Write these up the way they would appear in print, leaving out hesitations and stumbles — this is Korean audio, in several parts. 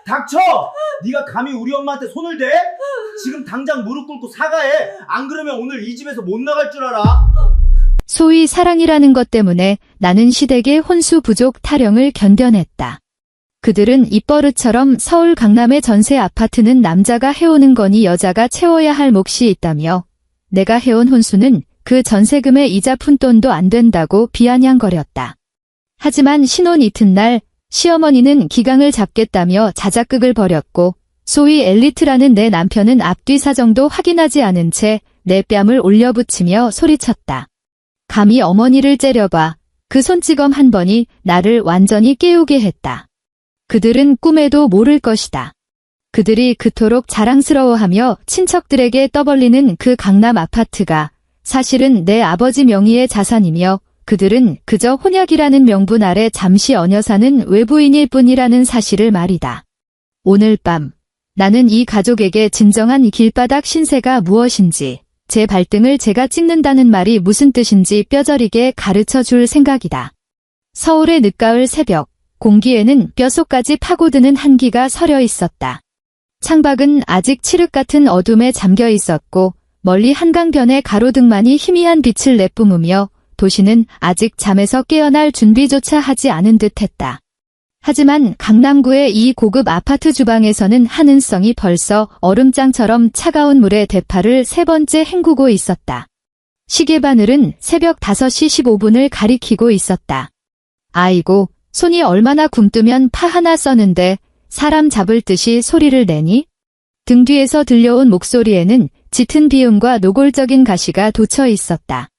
닥쳐! 네가 감히 우리 엄마한테 손을 대? 지금 당장 무릎 꿇고 사과해. 안 그러면 오늘 이 집에서 못 나갈 줄 알아. 소위 사랑이라는 것 때문에 나는 시댁의 혼수 부족 타령을 견뎌냈다. 그들은 입버릇처럼 서울 강남의 전세 아파트는 남자가 해오는 거니 여자가 채워야 할 몫이 있다며 내가 해온 혼수는 그 전세금의 이자 푼돈도 안 된다고 비아냥거렸다. 하지만 신혼 이튿날 시어머니는 기강을 잡겠다며 자작극을 벌였고 소위 엘리트라는 내 남편은 앞뒤 사정도 확인하지 않은 채 내 뺨을 올려붙이며 소리쳤다. 감히 어머니를 째려봐. 그 손찌검 한 번이 나를 완전히 깨우게 했다. 그들은 꿈에도 모를 것이다. 그들이 그토록 자랑스러워하며 친척들에게 떠벌리는 그 강남 아파트가 사실은 내 아버지 명의의 자산이며 그들은 그저 혼약이라는 명분 아래 잠시 얹어 사는 외부인일 뿐이라는 사실을 말이다. 오늘 밤 나는 이 가족에게 진정한 길바닥 신세가 무엇인지 제 발등을 제가 찍는다는 말이 무슨 뜻인지 뼈저리게 가르쳐 줄 생각이다. 서울의 늦가을 새벽 공기에는 뼛속까지 파고드는 한기가 서려 있었다. 창밖은 아직 칠흑 같은 어둠에 잠겨 있었고 멀리 한강변의 가로등만이 희미한 빛을 내뿜으며 도시는 아직 잠에서 깨어날 준비조차 하지 않은 듯했다. 하지만 강남구의 이 고급 아파트 주방에서는 한은성이 벌써 얼음장처럼 차가운 물에 대파를 세 번째 헹구고 있었다. 시계 바늘은 새벽 5시 15분을 가리키고 있었다. 아이고, 손이 얼마나 굼뜨면 파 하나 써는데 사람 잡을 듯이 소리를 내니? 등 뒤에서 들려온 목소리에는 짙은 비음과 노골적인 가시가 돋쳐 있었다.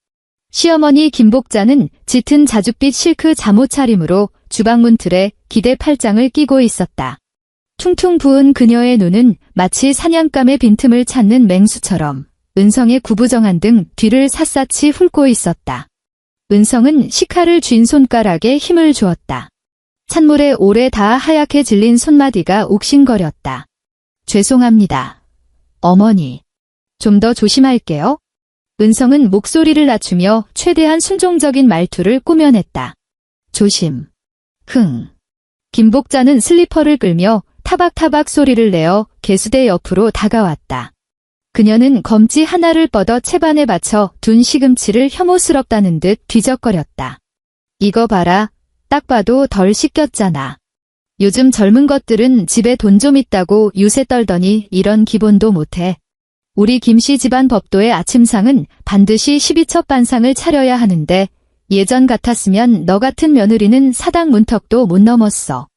시어머니 김복자는 짙은 자줏빛 실크 잠옷 차림으로 주방문 틀에 기대 팔짱을 끼고 있었다. 퉁퉁 부은 그녀의 눈은 마치 사냥감의 빈틈을 찾는 맹수처럼 은성의 구부정한 등 뒤를 샅샅이 훑고 있었다. 은성은 식칼을 쥔 손가락에 힘을 주었다. 찬물에 오래 닿아 하얗게 질린 손마디가 옥신거렸다. 죄송합니다. 어머니. 좀 더 조심할게요. 은성은 목소리를 낮추며 최대한 순종적인 말투를 꾸며냈다. 조심. 김복자는 슬리퍼를 끌며 타박타박 소리를 내어 개수대 옆으로 다가왔다. 그녀는 검지 하나를 뻗어 채반에 받쳐 둔 시금치를 혐오스럽다는 듯 뒤적거렸다. 이거 봐라. 딱 봐도 덜 씻겼잖아. 요즘 젊은 것들은 집에 돈 좀 있다고 유세 떨더니 이런 기본도 못해. 우리 김씨 집안 법도의 아침상은 반드시 12첩 반상을 차려야 하는데 예전 같았으면 너 같은 며느리는 사당 문턱도 못 넘었어.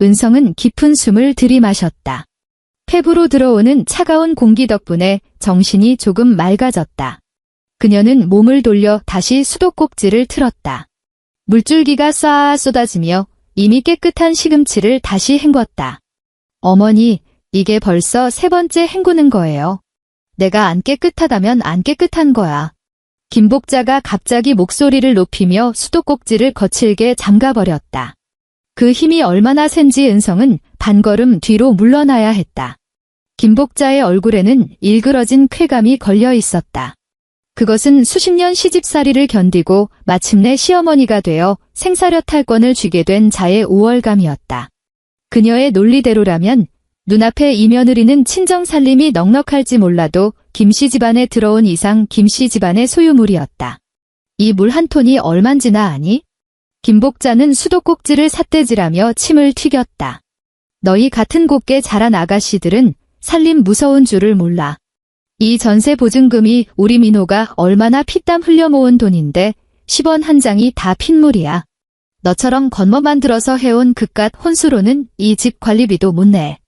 은성은 깊은 숨을 들이마셨다. 폐부로 들어오는 차가운 공기 덕분에 정신이 조금 맑아졌다. 그녀는 몸을 돌려 다시 수도꼭지를 틀었다. 물줄기가 쏴 쏟아지며 이미 깨끗한 시금치를 다시 헹궜다. 어머니, 이게 벌써 세 번째 헹구는 거예요. 내가 안 깨끗하다면 안 깨끗한 거야. 김복자가 갑자기 목소리를 높이며 수도꼭지를 거칠게 잠가버렸다. 그 힘이 얼마나 센지 은성은 반걸음 뒤로 물러나야 했다. 김복자의 얼굴에는 일그러진 쾌감이 걸려 있었다. 그것은 수십 년 시집살이를 견디고 마침내 시어머니가 되어 생사력 탈권을 쥐게 된 자의 우월감이었다. 그녀의 논리대로라면 눈앞에 이 며느리는 친정 살림이 넉넉할지 몰라도 김씨 집안에 들어온 이상 김씨 집안의 소유물이었다. 이 물 한 톤이 얼만지나 아니? 김복자는 수도꼭지를 삿대질하며 침을 튀겼다. 너희 같은 곱게 자란 아가씨들은 살림 무서운 줄을 몰라. 이 전세 보증금이 우리 민호가 얼마나 피땀 흘려 모은 돈인데 10원 한 장이 다 핏물이야. 너처럼 겉멋만 들어서 해온 그깟 혼수로는 이 집 관리비도 못 내.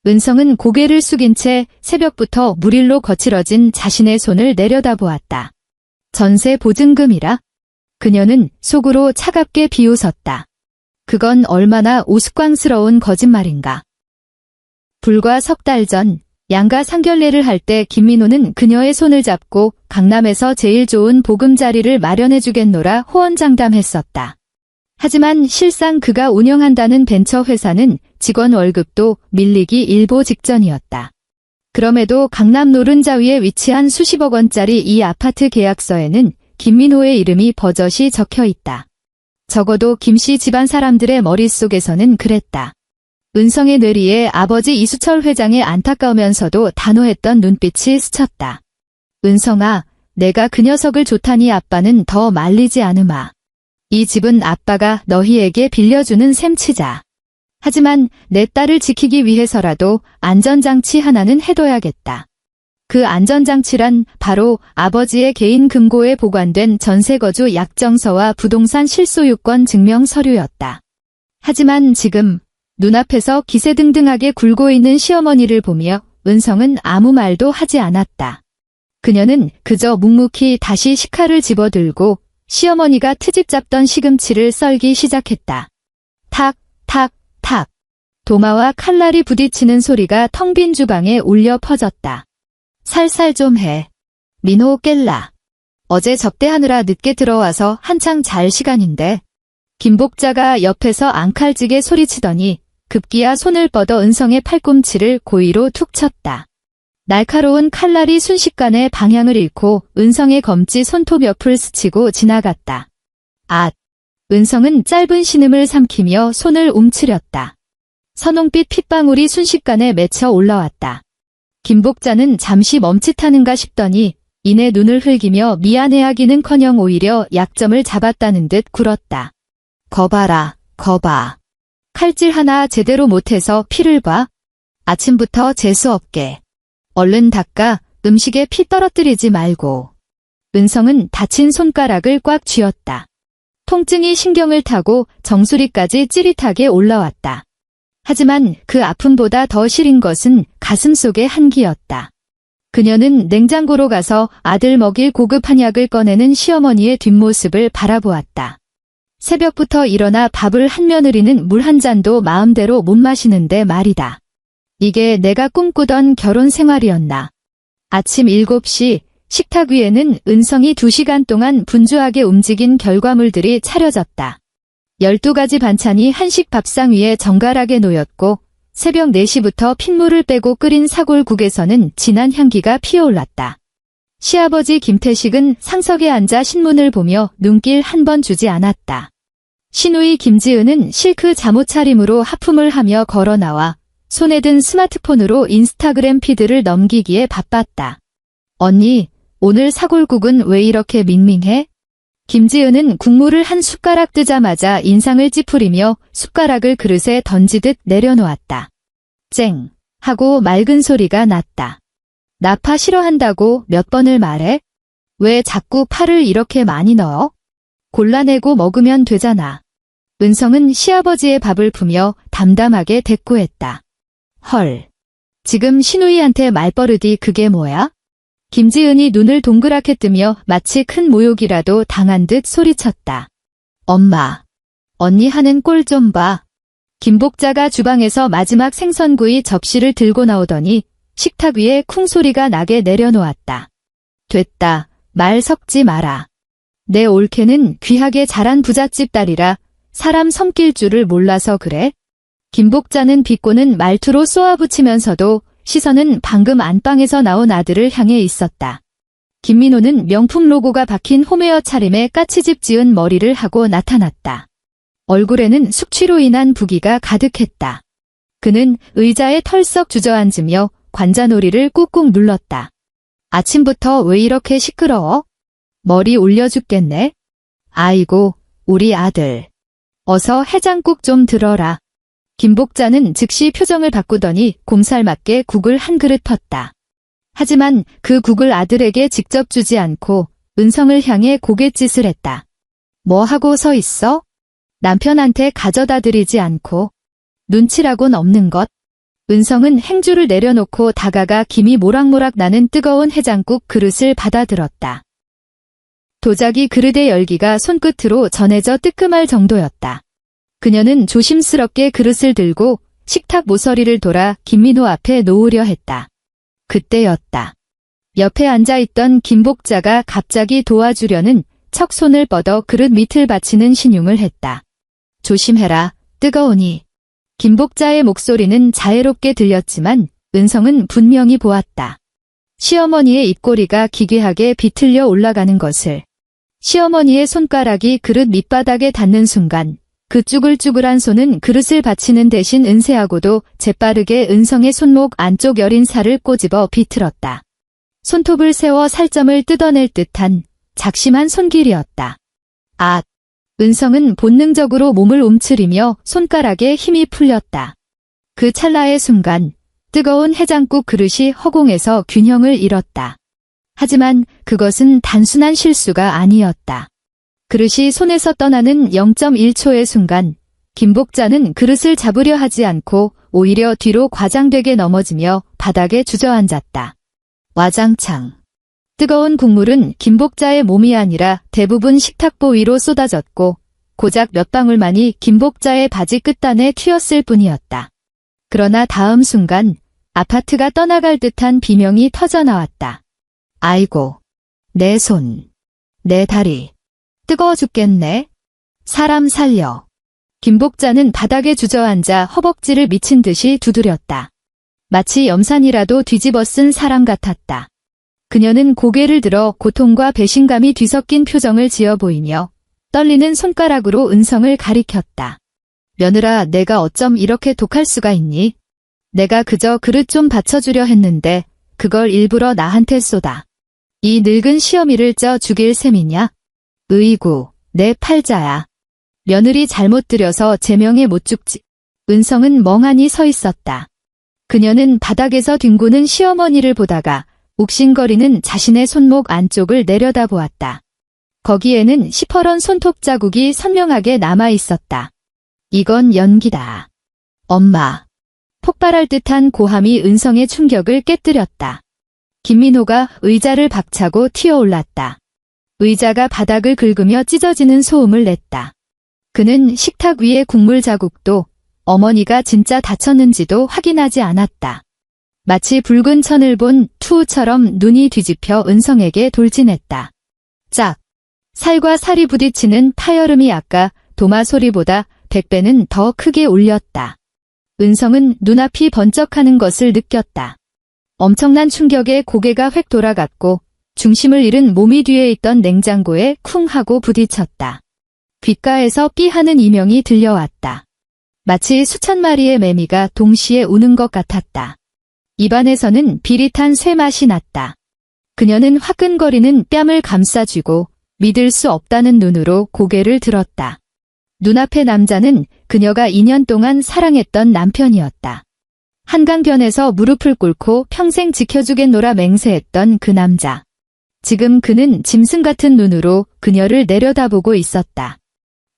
은성은 고개를 숙인 채 새벽부터 물일로 거칠어진 자신의 손을 내려다보았다. 전세 보증금이라? 그녀는 속으로 차갑게 비웃었다. 그건 얼마나 우스꽝스러운 거짓말인가. 불과 석 달 전 양가 상견례를 할 때 김민호는 그녀의 손을 잡고 강남에서 제일 좋은 보금자리를 마련해주겠노라 호언장담했었다. 하지만 실상 그가 운영한다는 벤처 회사는 직원 월급도 밀리기 일보 직전이었다. 그럼에도 강남 노른자 위에 위치한 수십억 원짜리 이 아파트 계약서에는 김민호의 이름이 버젓이 적혀 있다. 적어도 김씨 집안 사람들의 머릿속에서는 그랬다. 은성의 뇌리에 아버지 이수철 회장의 안타까우면서도 단호했던 눈빛이 스쳤다. 은성아, 내가 그 녀석을 좋다니 아빠는 더 말리지 않으마. 이 집은 아빠가 너희에게 빌려주는 셈치자. 하지만 내 딸을 지키기 위해서라도 안전장치 하나는 해둬야겠다. 그 안전장치란 바로 아버지의 개인 금고에 보관된 전세거주 약정서와 부동산 실소유권 증명 서류였다. 하지만 지금 눈앞에서 기세등등하게 굴고 있는 시어머니를 보며 은성은 아무 말도 하지 않았다. 그녀는 그저 묵묵히 다시 식칼을 집어들고 시어머니가 트집 잡던 시금치를 썰기 시작했다. 탁, 탁, 탁. 도마와 칼날이 부딪히는 소리가 텅 빈 주방에 울려 퍼졌다. 살살 좀 해. 민호 깰라. 어제 접대하느라 늦게 들어와서 한창 잘 시간인데. 김복자가 옆에서 앙칼지게 소리치더니 급기야 손을 뻗어 은성의 팔꿈치를 고의로 툭 쳤다. 날카로운 칼날이 순식간에 방향을 잃고 은성의 검지 손톱 옆을 스치고 지나갔다. 앗! 은성은 짧은 신음을 삼키며 손을 움츠렸다. 선홍빛 핏방울이 순식간에 맺혀 올라왔다. 김복자는 잠시 멈칫하는가 싶더니 이내 눈을 흘기며 미안해하기는커녕 오히려 약점을 잡았다는 듯 굴었다. 거봐라, 거봐. 칼질 하나 제대로 못해서 피를 봐. 아침부터 재수없게. 얼른 닦아 음식에 피 떨어뜨리지 말고. 은성은 다친 손가락을 꽉 쥐었다. 통증이 신경을 타고 정수리까지 찌릿하게 올라왔다. 하지만 그 아픔보다 더 시린 것은 가슴속의 한기였다. 그녀는 냉장고로 가서 아들 먹일 고급 한약을 꺼내는 시어머니의 뒷모습을 바라보았다. 새벽부터 일어나 밥을 한 며느리는 물 한 잔도 마음대로 못 마시는데 말이다. 이게 내가 꿈꾸던 결혼 생활이었나. 아침 7시 식탁 위에는 은성이 2시간 동안 분주하게 움직인 결과물들이 차려졌다. 12가지 반찬이 한식 밥상 위에 정갈하게 놓였고 새벽 4시부터 핏물을 빼고 끓인 사골국에서는 진한 향기가 피어올랐다. 시아버지 김태식은 상석에 앉아 신문을 보며 눈길 한 번 주지 않았다. 시누이 김지은은 실크 잠옷 차림으로 하품을 하며 걸어 나와 손에 든 스마트폰으로 인스타그램 피드를 넘기기에 바빴다. 언니, 오늘 사골국은 왜 이렇게 밍밍해? 김지은은 국물을 한 숟가락 뜨자마자 인상을 찌푸리며 숟가락을 그릇에 던지듯 내려놓았다. 쨍! 하고 맑은 소리가 났다. 나파 싫어한다고 몇 번을 말해? 왜 자꾸 파를 이렇게 많이 넣어? 골라내고 먹으면 되잖아. 은성은 시아버지의 밥을 푸며 담담하게 대꾸했다. 헐. 지금 시누이한테 말버릇이 그게 뭐야? 김지은이 눈을 동그랗게 뜨며 마치 큰 모욕이라도 당한 듯 소리쳤다. 엄마. 언니 하는 꼴 좀 봐. 김복자가 주방에서 마지막 생선구이 접시를 들고 나오더니 식탁 위에 쿵 소리가 나게 내려놓았다. 됐다. 말 섞지 마라. 내 올케는 귀하게 자란 부잣집 딸이라 사람 섬길 줄을 몰라서 그래? 김복자는 비꼬는 말투로 쏘아붙이면서도 시선은 방금 안방에서 나온 아들을 향해 있었다. 김민호는 명품 로고가 박힌 홈웨어 차림에 까치집 지은 머리를 하고 나타났다. 얼굴에는 숙취로 인한 부기가 가득했다. 그는 의자에 털썩 주저앉으며 관자놀이를 꾹꾹 눌렀다. 아침부터 왜 이렇게 시끄러워? 머리 올려 죽겠네. 아이고, 우리 아들. 어서 해장국 좀 들어라. 김복자는 즉시 표정을 바꾸더니 곰살맞게 국을 한 그릇 텄다. 하지만 그 국을 아들에게 직접 주지 않고 은성을 향해 고갯짓을 했다. 뭐 하고 서 있어? 남편한테 가져다 드리지 않고. 눈치라곤 없는 것. 은성은 행주를 내려놓고 다가가 김이 모락모락 나는 뜨거운 해장국 그릇을 받아들었다. 도자기 그릇의 열기가 손끝으로 전해져 뜨끔할 정도였다. 그녀는 조심스럽게 그릇을 들고 식탁 모서리를 돌아 김민호 앞에 놓으려 했다. 그때였다. 옆에 앉아있던 김복자가 갑자기 도와주려는 척 손을 뻗어 그릇 밑을 받치는 신용을 했다. 조심해라, 뜨거우니. 김복자의 목소리는 자애롭게 들렸지만 은성은 분명히 보았다. 시어머니의 입꼬리가 기괴하게 비틀려 올라가는 것을. 시어머니의 손가락이 그릇 밑바닥에 닿는 순간 그 쭈글쭈글한 손은 그릇을 받치는 대신 은세하고도 재빠르게 은성의 손목 안쪽 여린 살을 꼬집어 비틀었다. 손톱을 세워 살점을 뜯어낼 듯한 작심한 손길이었다. 아! 은성은 본능적으로 몸을 움츠리며 손가락에 힘이 풀렸다. 그 찰나의 순간 뜨거운 해장국 그릇이 허공에서 균형을 잃었다. 하지만 그것은 단순한 실수가 아니었다. 그릇이 손에서 떠나는 0.1초의 순간 김복자는 그릇을 잡으려 하지 않고 오히려 뒤로 과장되게 넘어지며 바닥에 주저앉았다. 와장창. 뜨거운 국물은 김복자의 몸이 아니라 대부분 식탁보 위로 쏟아졌고 고작 몇 방울만이 김복자의 바지 끝단에 튀었을 뿐이었다. 그러나 다음 순간 아파트가 떠나갈 듯한 비명이 터져나왔다. 아이고, 내 손, 내 다리. 뜨거워 죽겠네. 사람 살려. 김복자는 바닥에 주저앉아 허벅지를 미친 듯이 두드렸다. 마치 염산이라도 뒤집어 쓴 사람 같았다. 그녀는 고개를 들어 고통과 배신감이 뒤섞인 표정을 지어 보이며 떨리는 손가락으로 은성을 가리켰다. 며느라, 내가 어쩜 이렇게 독할 수가 있니? 내가 그저 그릇 좀 받쳐주려 했는데 그걸 일부러 나한테 쏟아. 이 늙은 시어미를 쪄 죽일 셈이냐? 으이구, 내 팔자야. 며느리 잘못 들여서 제명에 못 죽지. 은성은 멍하니 서 있었다. 그녀는 바닥에서 뒹구는 시어머니를 보다가 욱신거리는 자신의 손목 안쪽을 내려다보았다. 거기에는 시퍼런 손톱 자국이 선명하게 남아 있었다. 이건 연기다. 엄마. 폭발할 듯한 고함이 은성의 충격을 깨뜨렸다. 김민호가 의자를 박차고 튀어올랐다. 의자가 바닥을 긁으며 찢어지는 소음을 냈다. 그는 식탁 위의 국물 자국도 어머니가 진짜 다쳤는지도 확인하지 않았다. 마치 붉은 천을 본 투우처럼 눈이 뒤집혀 은성에게 돌진했다. 짝! 살과 살이 부딪히는 파열음이 아까 도마 소리보다 100배는 더 크게 울렸다. 은성은 눈앞이 번쩍하는 것을 느꼈다. 엄청난 충격에 고개가 획 돌아갔고 중심을 잃은 몸이 뒤에 있던 냉장고에 쿵 하고 부딪혔다. 귓가에서 삐 하는 이명이 들려왔다. 마치 수천 마리의 매미가 동시에 우는 것 같았다. 입안에서는 비릿한 쇠맛이 났다. 그녀는 화끈거리는 뺨을 감싸쥐고 믿을 수 없다는 눈으로 고개를 들었다. 눈앞의 남자는 그녀가 2년 동안 사랑했던 남편이었다. 한강변에서 무릎을 꿇고 평생 지켜주겠노라 맹세했던 그 남자. 지금 그는 짐승 같은 눈으로 그녀를 내려다보고 있었다.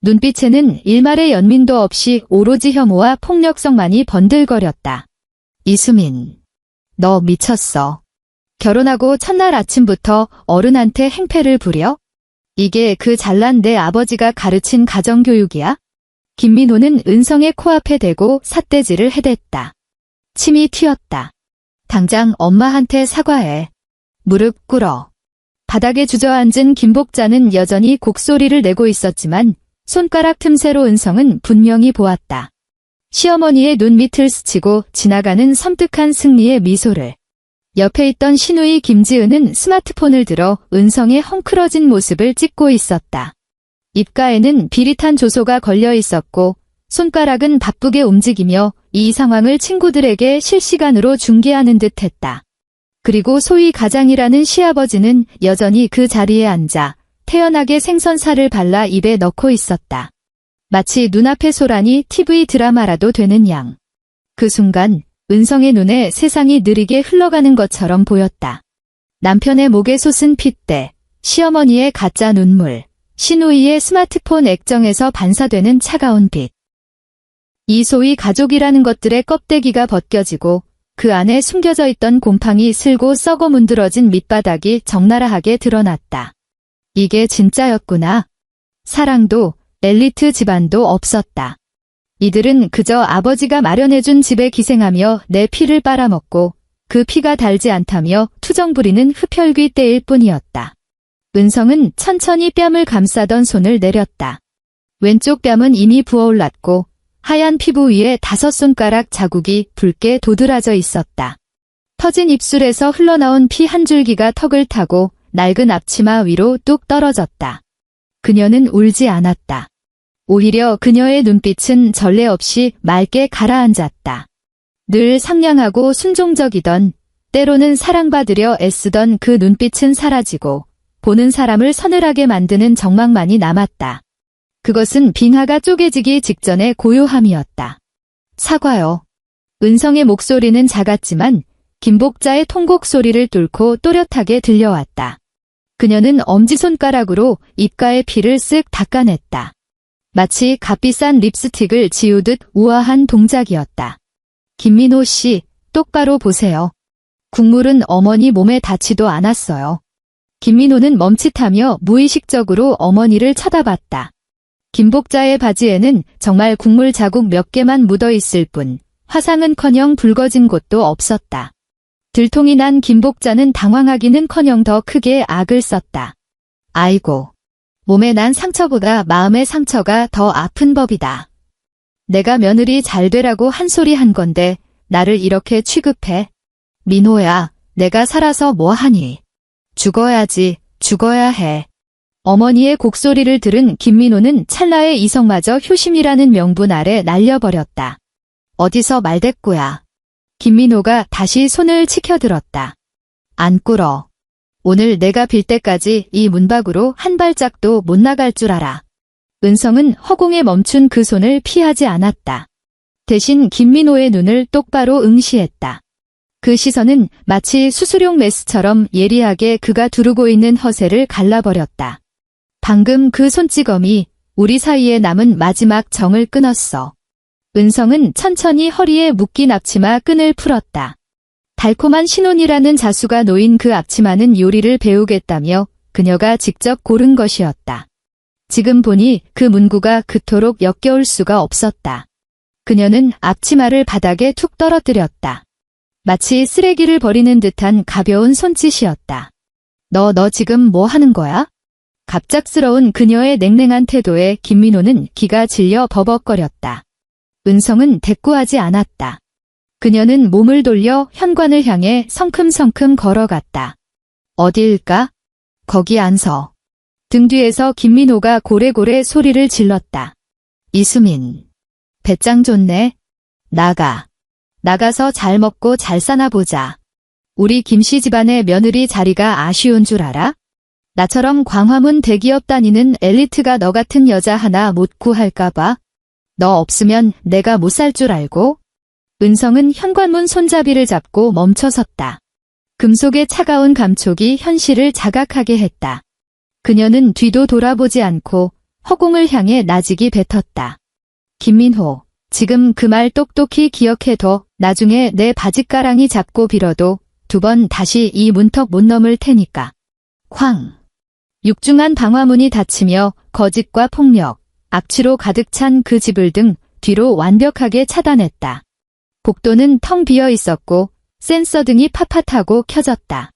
눈빛에는 일말의 연민도 없이 오로지 혐오와 폭력성만이 번들거렸다. 이수민, 너 미쳤어. 결혼하고 첫날 아침부터 어른한테 행패를 부려? 이게 그 잘난 내 아버지가 가르친 가정교육이야? 김민호는 은성의 코앞에 대고 삿대질을 해댔다. 침이 튀었다. 당장 엄마한테 사과해. 무릎 꿇어. 바닥에 주저앉은 김복자는 여전히 곡소리를 내고 있었지만 손가락 틈새로 은성은 분명히 보았다. 시어머니의 눈 밑을 스치고 지나가는 섬뜩한 승리의 미소를. 옆에 있던 시누이 김지은은 스마트폰을 들어 은성의 헝클어진 모습을 찍고 있었다. 입가에는 비릿한 조소가 걸려 있었고 손가락은 바쁘게 움직이며 이 상황을 친구들에게 실시간으로 중계하는 듯 했다. 그리고 소위 가장이라는 시아버지는 여전히 그 자리에 앉아 태연하게 생선살을 발라 입에 넣고 있었다. 마치 눈앞의 소란이 TV 드라마라도 되는 양. 그 순간 은성의 눈에 세상이 느리게 흘러가는 것처럼 보였다. 남편의 목에 솟은 핏대, 시어머니의 가짜 눈물, 시누이의 스마트폰 액정에서 반사되는 차가운 빛. 이 소위 가족이라는 것들의 껍데기가 벗겨지고 그 안에 숨겨져 있던 곰팡이 슬고 썩어 문드러진 밑바닥이 적나라하게 드러났다. 이게 진짜였구나. 사랑도 엘리트 집안도 없었다. 이들은 그저 아버지가 마련해준 집에 기생하며 내 피를 빨아먹고 그 피가 달지 않다며 투정 부리는 흡혈귀 떼일 뿐이었다. 은성은 천천히 뺨을 감싸던 손을 내렸다. 왼쪽 뺨은 이미 부어올랐고 하얀 피부 위에 5손가락 자국이 붉게 도드라져 있었다. 터진 입술에서 흘러나온 피 한 줄기가 턱을 타고 낡은 앞치마 위로 뚝 떨어졌다. 그녀는 울지 않았다. 오히려 그녀의 눈빛은 전례 없이 맑게 가라앉았다. 늘 상냥하고 순종적이던, 때로는 사랑받으려 애쓰던 그 눈빛은 사라지고 보는 사람을 서늘하게 만드는 정막만이 남았다. 그것은 빙하가 쪼개지기 직전의 고요함이었다. 사과요. 은성의 목소리는 작았지만 김복자의 통곡 소리를 뚫고 또렷하게 들려왔다. 그녀는 엄지손가락으로 입가의 피를 쓱 닦아냈다. 마치 값비싼 립스틱을 지우듯 우아한 동작이었다. 김민호 씨, 똑바로 보세요. 국물은 어머니 몸에 닿지도 않았어요. 김민호는 멈칫하며 무의식적으로 어머니를 쳐다봤다. 김복자의 바지에는 정말 국물 자국 몇 개만 묻어 있을 뿐 화상은커녕 붉어진 곳도 없었다. 들통이 난 김복자는 당황하기는커녕 더 크게 악을 썼다. 아이고, 몸에 난 상처보다 마음의 상처가 더 아픈 법이다. 내가 며느리 잘 되라고 한 소리 한 건데 나를 이렇게 취급해? 민호야, 내가 살아서 뭐하니? 죽어야지, 죽어야 해. 어머니의 곡소리를 들은 김민호는 찰나의 이성마저 효심이라는 명분 아래 날려버렸다. 어디서 말대꾸야. 김민호가 다시 손을 치켜들었다. 안 꿇어. 오늘 내가 빌 때까지 이 문 밖으로 한 발짝도 못 나갈 줄 알아. 은성은 허공에 멈춘 그 손을 피하지 않았다. 대신 김민호의 눈을 똑바로 응시했다. 그 시선은 마치 수수룡 메스처럼 예리하게 그가 두르고 있는 허세를 갈라버렸다. 방금 그 손찌검이 우리 사이에 남은 마지막 정을 끊었어. 은성은 천천히 허리에 묶인 앞치마 끈을 풀었다. 달콤한 신혼이라는 자수가 놓인 그 앞치마는 요리를 배우겠다며 그녀가 직접 고른 것이었다. 지금 보니 그 문구가 그토록 역겨울 수가 없었다. 그녀는 앞치마를 바닥에 툭 떨어뜨렸다. 마치 쓰레기를 버리는 듯한 가벼운 손짓이었다. 너 지금 뭐 하는 거야? 갑작스러운 그녀의 냉랭한 태도에 김민호는 기가 질려 버벅거렸다. 은성은 대꾸하지 않았다. 그녀는 몸을 돌려 현관을 향해 성큼성큼 걸어갔다. 어디일까? 거기 안 서. 등 뒤에서 김민호가 고래고래 소리를 질렀다. 이수민. 배짱 좋네. 나가서 잘 먹고 잘 사나 보자. 우리 김씨 집안의 며느리 자리가 아쉬운 줄 알아? 나처럼 광화문 대기업 다니는 엘리트가 너 같은 여자 하나 못 구할까봐? 너 없으면 내가 못 살 줄 알고? 은성은 현관문 손잡이를 잡고 멈춰섰다. 금속의 차가운 감촉이 현실을 자각하게 했다. 그녀는 뒤도 돌아보지 않고 허공을 향해 나직이 뱉었다. 김민호, 지금 그 말 똑똑히 기억해둬. 나중에 내 바짓가랑이 잡고 빌어도 2번 다시 이 문턱 못 넘을 테니까. 쾅. 육중한 방화문이 닫히며 거짓과 폭력, 악취로 가득 찬 그 집을 등 뒤로 완벽하게 차단했다. 복도는 텅 비어 있었고 센서 등이 팟팟하고 켜졌다.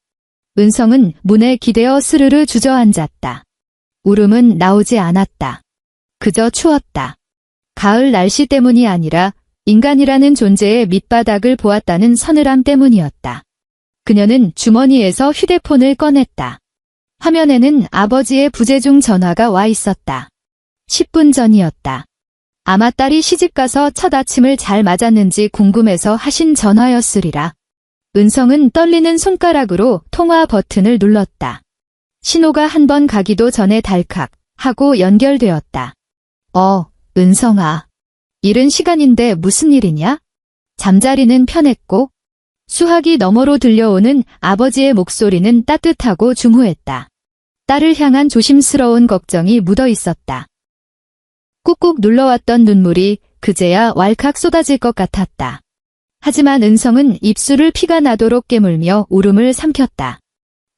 은성은 문에 기대어 스르르 주저앉았다. 울음은 나오지 않았다. 그저 추웠다. 가을 날씨 때문이 아니라 인간이라는 존재의 밑바닥을 보았다는 서늘함 때문이었다. 그녀는 주머니에서 휴대폰을 꺼냈다. 화면에는 아버지의 부재중 전화가 와 있었다. 10분 전이었다. 아마 딸이 시집가서 첫 아침을 잘 맞았는지 궁금해서 하신 전화였으리라. 은성은 떨리는 손가락으로 통화 버튼을 눌렀다. 신호가 한 번 가기도 전에 달칵 하고 연결되었다. 은성아. 이른 시간인데 무슨 일이냐? 잠자리는 편했고? 수화기 너머로 들려오는 아버지의 목소리는 따뜻하고 중후했다. 딸을 향한 조심스러운 걱정이 묻어 있었다. 꾹꾹 눌러왔던 눈물이 그제야 왈칵 쏟아질 것 같았다. 하지만 은성은 입술을 피가 나도록 깨물며 울음을 삼켰다.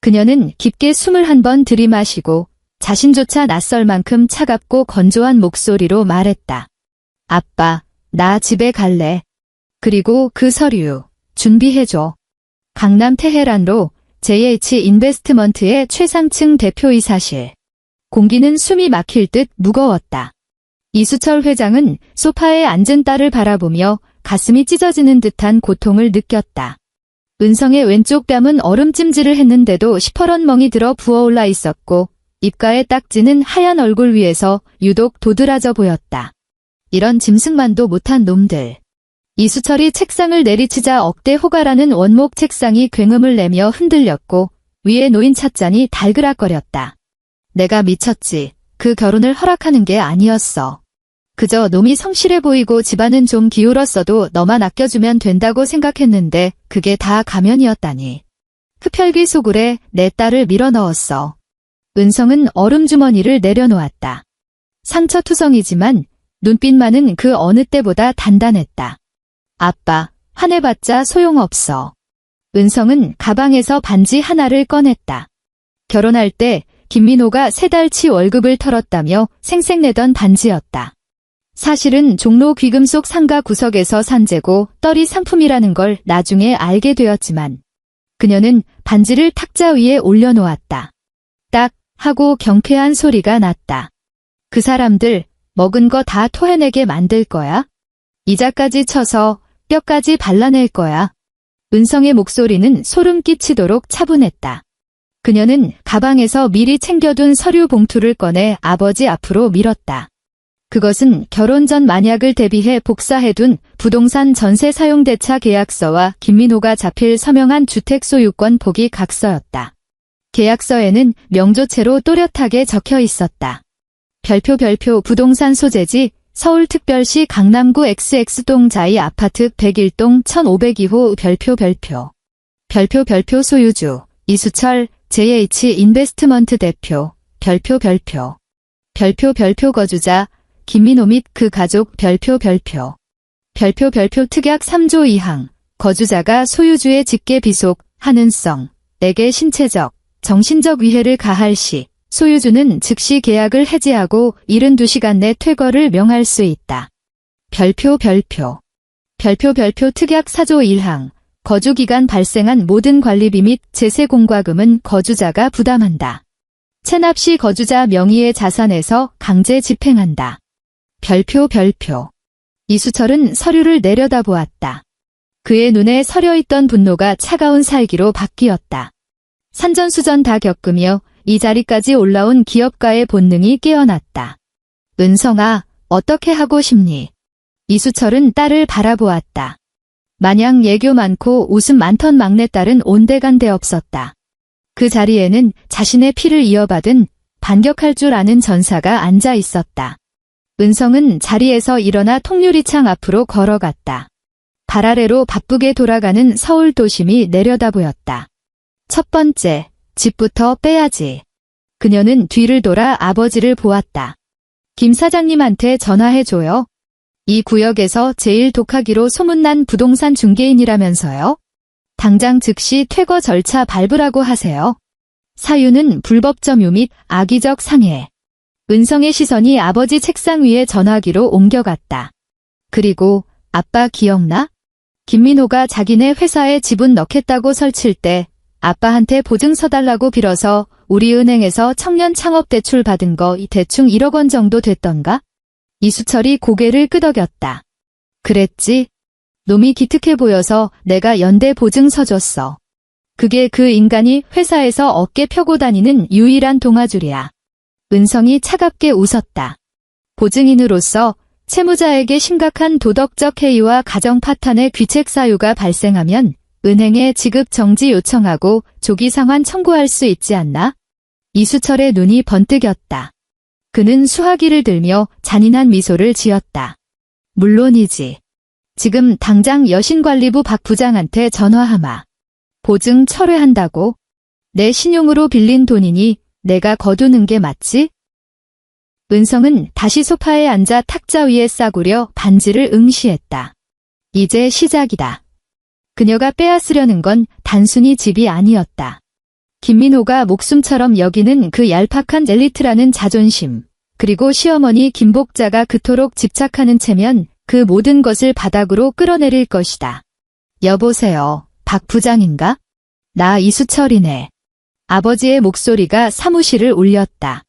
그녀는 깊게 숨을 한 번 들이마시고 자신조차 낯설 만큼 차갑고 건조한 목소리로 말했다. 아빠, 나 집에 갈래. 그리고 그 서류 준비해줘. 강남 테헤란로 JH 인베스트먼트의 최상층 대표이사실. 공기는 숨이 막힐 듯 무거웠다. 이수철 회장은 소파에 앉은 딸을 바라보며 가슴이 찢어지는 듯한 고통을 느꼈다. 은성의 왼쪽 뺨은 얼음찜질을 했는데도 시퍼런 멍이 들어 부어올라 있었고 입가에 딱지는 하얀 얼굴 위에서 유독 도드라져 보였다. 이런 짐승만도 못한 놈들. 이수철이 책상을 내리치자 억대 호가라는 원목 책상이 굉음을 내며 흔들렸고 위에 놓인 찻잔이 달그락거렸다. 내가 미쳤지. 그 결혼을 허락하는 게 아니었어. 그저 놈이 성실해 보이고 집안은 좀 기울었어도 너만 아껴주면 된다고 생각했는데 그게 다 가면이었다니. 흡혈귀 소굴에 내 딸을 밀어넣었어. 은성은 얼음주머니를 내려놓았다. 상처투성이지만 눈빛만은 그 어느 때보다 단단했다. 아빠, 화내봤자 소용없어. 은성은 가방에서 반지 하나를 꺼냈다. 결혼할 때 김민호가 3달치 월급을 털었다며 생색내던 반지였다. 사실은 종로 귀금속 상가 구석에서 산 재고 떨이 상품이라는 걸 나중에 알게 되었지만 그녀는 반지를 탁자 위에 올려놓았다. 딱 하고 경쾌한 소리가 났다. 그 사람들 먹은 거 다 토해내게 만들 거야? 이자까지 쳐서 뼈까지 발라낼 거야. 은성의 목소리는 소름 끼치도록 차분했다. 그녀는 가방에서 미리 챙겨둔 서류 봉투를 꺼내 아버지 앞으로 밀었다. 그것은 결혼 전 만약을 대비해 복사해둔 부동산 전세 사용대차 계약서와 김민호가 잡힐 서명한 주택 소유권 포기 각서였다. 계약서에는 명조체로 또렷하게 적혀 있었다. 별표 부동산 소재지 서울특별시 강남구 XX동 자이 아파트 101동 1502호 별표 소유주 이수철 JH 인베스트먼트 대표 별표 거주자 김민호 및 그 가족 별표 특약 3조 2항 거주자가 소유주의 직계 비속 한은성 에게 신체적 정신적 위해를 가할 시 소유주는 즉시 계약을 해지하고 72시간 내 퇴거를 명할 수 있다. 별표 특약 4조 1항 거주기간 발생한 모든 관리비 및 제세 공과금은 거주자가 부담한다. 체납 시 거주자 명의의 자산에서 강제 집행한다. 별표 이수철은 서류를 내려다보았다. 그의 눈에 서려있던 분노가 차가운 살기로 바뀌었다. 산전수전 다 겪으며 이 자리까지 올라온 기업가의 본능이 깨어났다. 은성아, 어떻게 하고 싶니? 이수철은 딸을 바라보았다. 마냥 예교 많고 웃음 많던 막내딸은 온데간데 없었다. 그 자리에는 자신의 피를 이어받은 반격할 줄 아는 전사가 앉아 있었다. 은성은 자리에서 일어나 통유리창 앞으로 걸어갔다. 발 아래로 바쁘게 돌아가는 서울 도심이 내려다보였다. 첫 번째, 집부터 빼야지. 그녀는 뒤를 돌아 아버지를 보았다. 김 사장님한테 전화해줘요. 이 구역에서 제일 독하기로 소문난 부동산 중개인이라면서요? 당장 즉시 퇴거 절차 밟으라고 하세요. 사유는 불법 점유 및 악의적 상해. 은성의 시선이 아버지 책상 위에 전화기로 옮겨갔다. 그리고 아빠 기억나? 김민호가 자기네 회사에 지분 넣겠다고 설칠 때 아빠한테 보증서 달라고 빌어서 우리 은행에서 청년 창업 대출 받은 거 대충 1억 원 정도 됐던가? 이수철이 고개를 끄덕였다. 그랬지? 놈이 기특해 보여서 내가 연대 보증서 줬어. 그게 그 인간이 회사에서 어깨 펴고 다니는 유일한 동아줄이야. 은성이 차갑게 웃었다. 보증인으로서 채무자에게 심각한 도덕적 해이와 가정 파탄의 귀책 사유가 발생하면 은행에 지급 정지 요청하고 조기 상환 청구할 수 있지 않나? 이수철의 눈이 번뜩였다. 그는 수화기를 들며 잔인한 미소를 지었다. 물론이지. 지금 당장 여신관리부 박 부장한테 전화하마. 보증 철회한다고? 내 신용으로 빌린 돈이니 내가 거두는 게 맞지? 은성은 다시 소파에 앉아 탁자 위에 싸구려 반지를 응시했다. 이제 시작이다. 그녀가 빼앗으려는 건 단순히 집이 아니었다. 김민호가 목숨처럼 여기는 그 얄팍한 엘리트라는 자존심, 그리고 시어머니 김복자가 그토록 집착하는 채면 그 모든 것을 바닥으로 끌어내릴 것이다. 여보세요, 박 부장인가? 나 이수철이네. 아버지의 목소리가 사무실을 울렸다.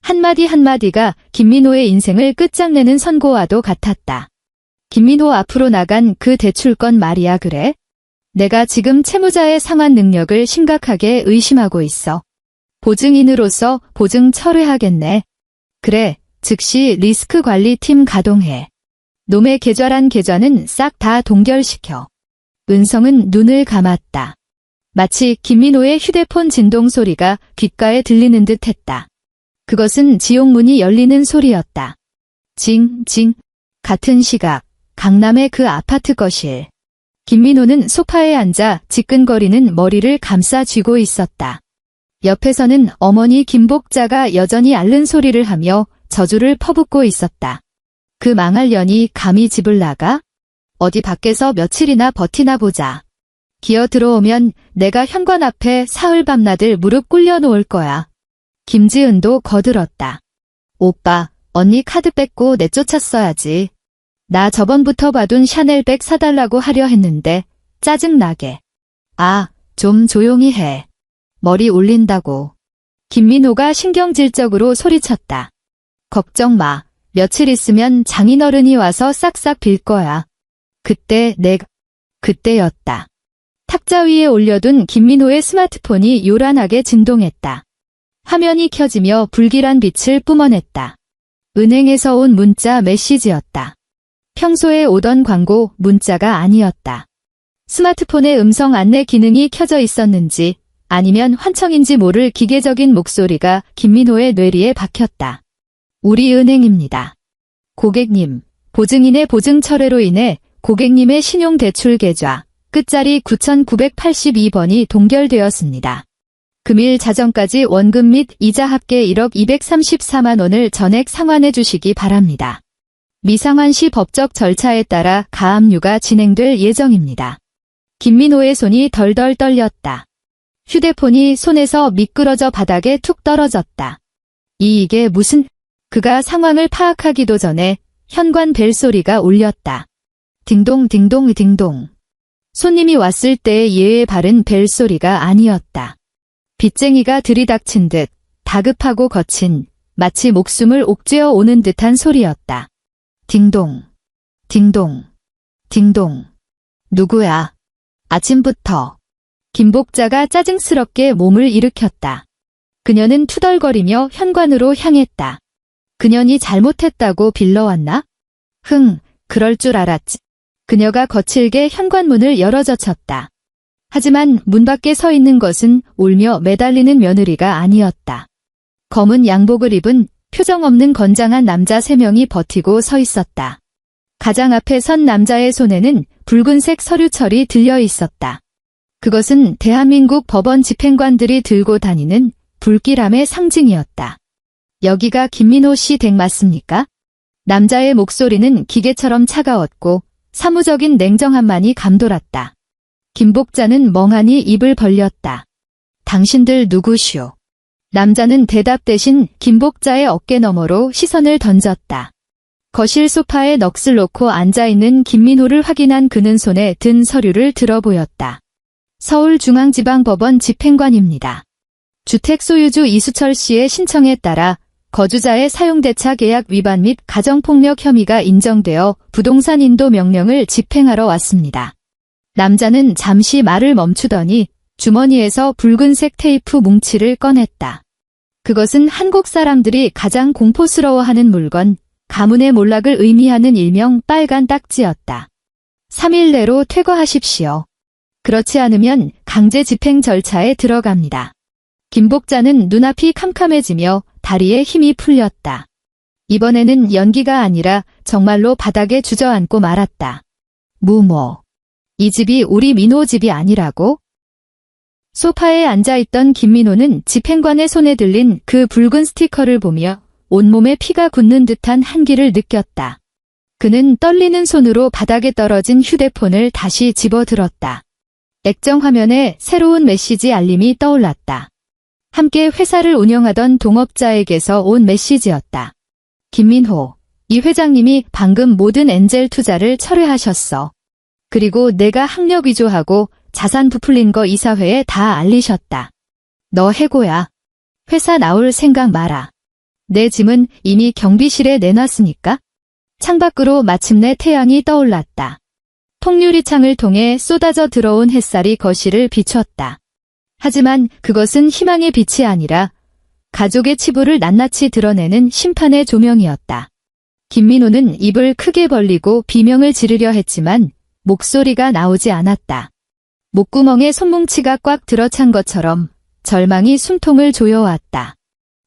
한마디 한마디가 김민호의 인생을 끝장내는 선고와도 같았다. 김민호 앞으로 나간 그 대출건 말이야 그래? 내가 지금 채무자의 상환 능력을 심각하게 의심하고 있어. 보증인으로서 보증 철회하겠네. 그래, 즉시 리스크 관리팀 가동해. 놈의 계좌란 계좌는 싹 다 동결시켜. 은성은 눈을 감았다. 마치 김민호의 휴대폰 진동 소리가 귓가에 들리는 듯 했다. 그것은 지옥문이 열리는 소리였다. 징, 징. 같은 시각, 강남의 그 아파트 거실. 김민호는 소파에 앉아 지끈거리는 머리를 감싸 쥐고 있었다. 옆에서는 어머니 김복자가 여전히 앓는 소리를 하며 저주를 퍼붓고 있었다. 그 망할 년이 감히 집을 나가? 어디 밖에서 며칠이나 버티나 보자. 기어 들어오면 내가 현관 앞에 사흘 밤낮을 무릎 꿇려 놓을 거야. 김지은도 거들었다. 오빠, 언니 카드 뺏고 내쫓았어야지. 나 저번부터 봐둔 샤넬백 사달라고 하려 했는데 짜증나게. 아, 좀 조용히 해. 머리 올린다고. 김민호가 신경질적으로 소리쳤다. 걱정 마. 며칠 있으면 장인어른이 와서 싹싹 빌 거야. 그때였다. 탁자 위에 올려둔 김민호의 스마트폰이 요란하게 진동했다. 화면이 켜지며 불길한 빛을 뿜어냈다. 은행에서 온 문자 메시지였다. 평소에 오던 광고 문자가 아니었다. 스마트폰의 음성 안내 기능이 켜져 있었는지 아니면 환청인지 모를 기계적인 목소리가 김민호의 뇌리에 박혔다. 우리 은행입니다. 고객님, 보증인의 보증 철회로 인해 고객님의 신용대출 계좌 끝자리 9982번이 동결되었습니다. 금일 자정까지 원금 및 이자 합계 1억 234만 원을 전액 상환해 주시기 바랍니다. 미상환 시 법적 절차에 따라 가압류가 진행될 예정입니다. 김민호의 손이 덜덜 떨렸다. 휴대폰이 손에서 미끄러져 바닥에 툭 떨어졌다. 이게 무슨... 그가 상황을 파악하기도 전에 현관 벨소리가 울렸다. 딩동 딩동 딩동. 손님이 왔을 때의 예에 바른 벨소리가 아니었다. 빚쟁이가 들이닥친 듯 다급하고 거친 마치 목숨을 옥죄어 오는 듯한 소리였다. 딩동, 딩동, 딩동. 누구야? 아침부터. 김복자가 짜증스럽게 몸을 일으켰다. 그녀는 투덜거리며 현관으로 향했다. 그년이 잘못했다고 빌러왔나? 그럴 줄 알았지. 그녀가 거칠게 현관문을 열어젖혔다. 하지만 문 밖에 서 있는 것은 울며 매달리는 며느리가 아니었다. 검은 양복을 입은 표정 없는 건장한 남자 3명이 버티고 서 있었다. 가장 앞에 선 남자의 손에는 붉은색 서류철이 들려 있었다. 그것은 대한민국 법원 집행관들이 들고 다니는 불길함의 상징이었다. 여기가 김민호 씨 댁 맞습니까? 남자의 목소리는 기계처럼 차가웠고 사무적인 냉정함만이 감돌았다. 김복자는 멍하니 입을 벌렸다. 당신들 누구시오? 남자는 대답 대신 김복자의 어깨 너머로 시선을 던졌다. 거실 소파에 넋을 놓고 앉아있는 김민호를 확인한 그는 손에 든 서류를 들어 보였다. 서울중앙지방법원 집행관입니다. 주택 소유주 이수철 씨의 신청에 따라 거주자의 사용대차 계약 위반 및 가정폭력 혐의가 인정되어 부동산 인도 명령을 집행하러 왔습니다. 남자는 잠시 말을 멈추더니 주머니에서 붉은색 테이프 뭉치를 꺼냈다. 그것은 한국 사람들이 가장 공포스러워하는 물건, 가문의 몰락을 의미하는 일명 빨간 딱지였다. 3일 내로 퇴거하십시오. 그렇지 않으면 강제 집행 절차에 들어갑니다. 김복자는 눈앞이 캄캄해지며 다리에 힘이 풀렸다. 이번에는 연기가 아니라 정말로 바닥에 주저앉고 말았다. 무모. 이 집이 우리 민호 집이 아니라고? 소파에 앉아있던 김민호는 집행관의 손에 들린 그 붉은 스티커를 보며 온몸에 피가 굳는 듯한 한기를 느꼈다. 그는 떨리는 손으로 바닥에 떨어진 휴대폰을 다시 집어들었다. 액정 화면에 새로운 메시지 알림이 떠올랐다. 함께 회사를 운영하던 동업자에게서 온 메시지였다. 김민호, 이 회장님이 방금 모든 엔젤 투자를 철회하셨어. 그리고 내가 학력 위조하고 자산 부풀린 거 이사회에 다 알리셨다. 너 해고야. 회사 나올 생각 마라. 내 짐은 이미 경비실에 내놨으니까. 창밖으로 마침내 태양이 떠올랐다. 통유리 창을 통해 쏟아져 들어온 햇살이 거실을 비췄다. 하지만 그것은 희망의 빛이 아니라 가족의 치부를 낱낱이 드러내는 심판의 조명이었다. 김민호는 입을 크게 벌리고 비명을 지르려 했지만 목소리가 나오지 않았다. 목구멍에 손뭉치가 꽉 들어찬 것처럼 절망이 숨통을 조여왔다.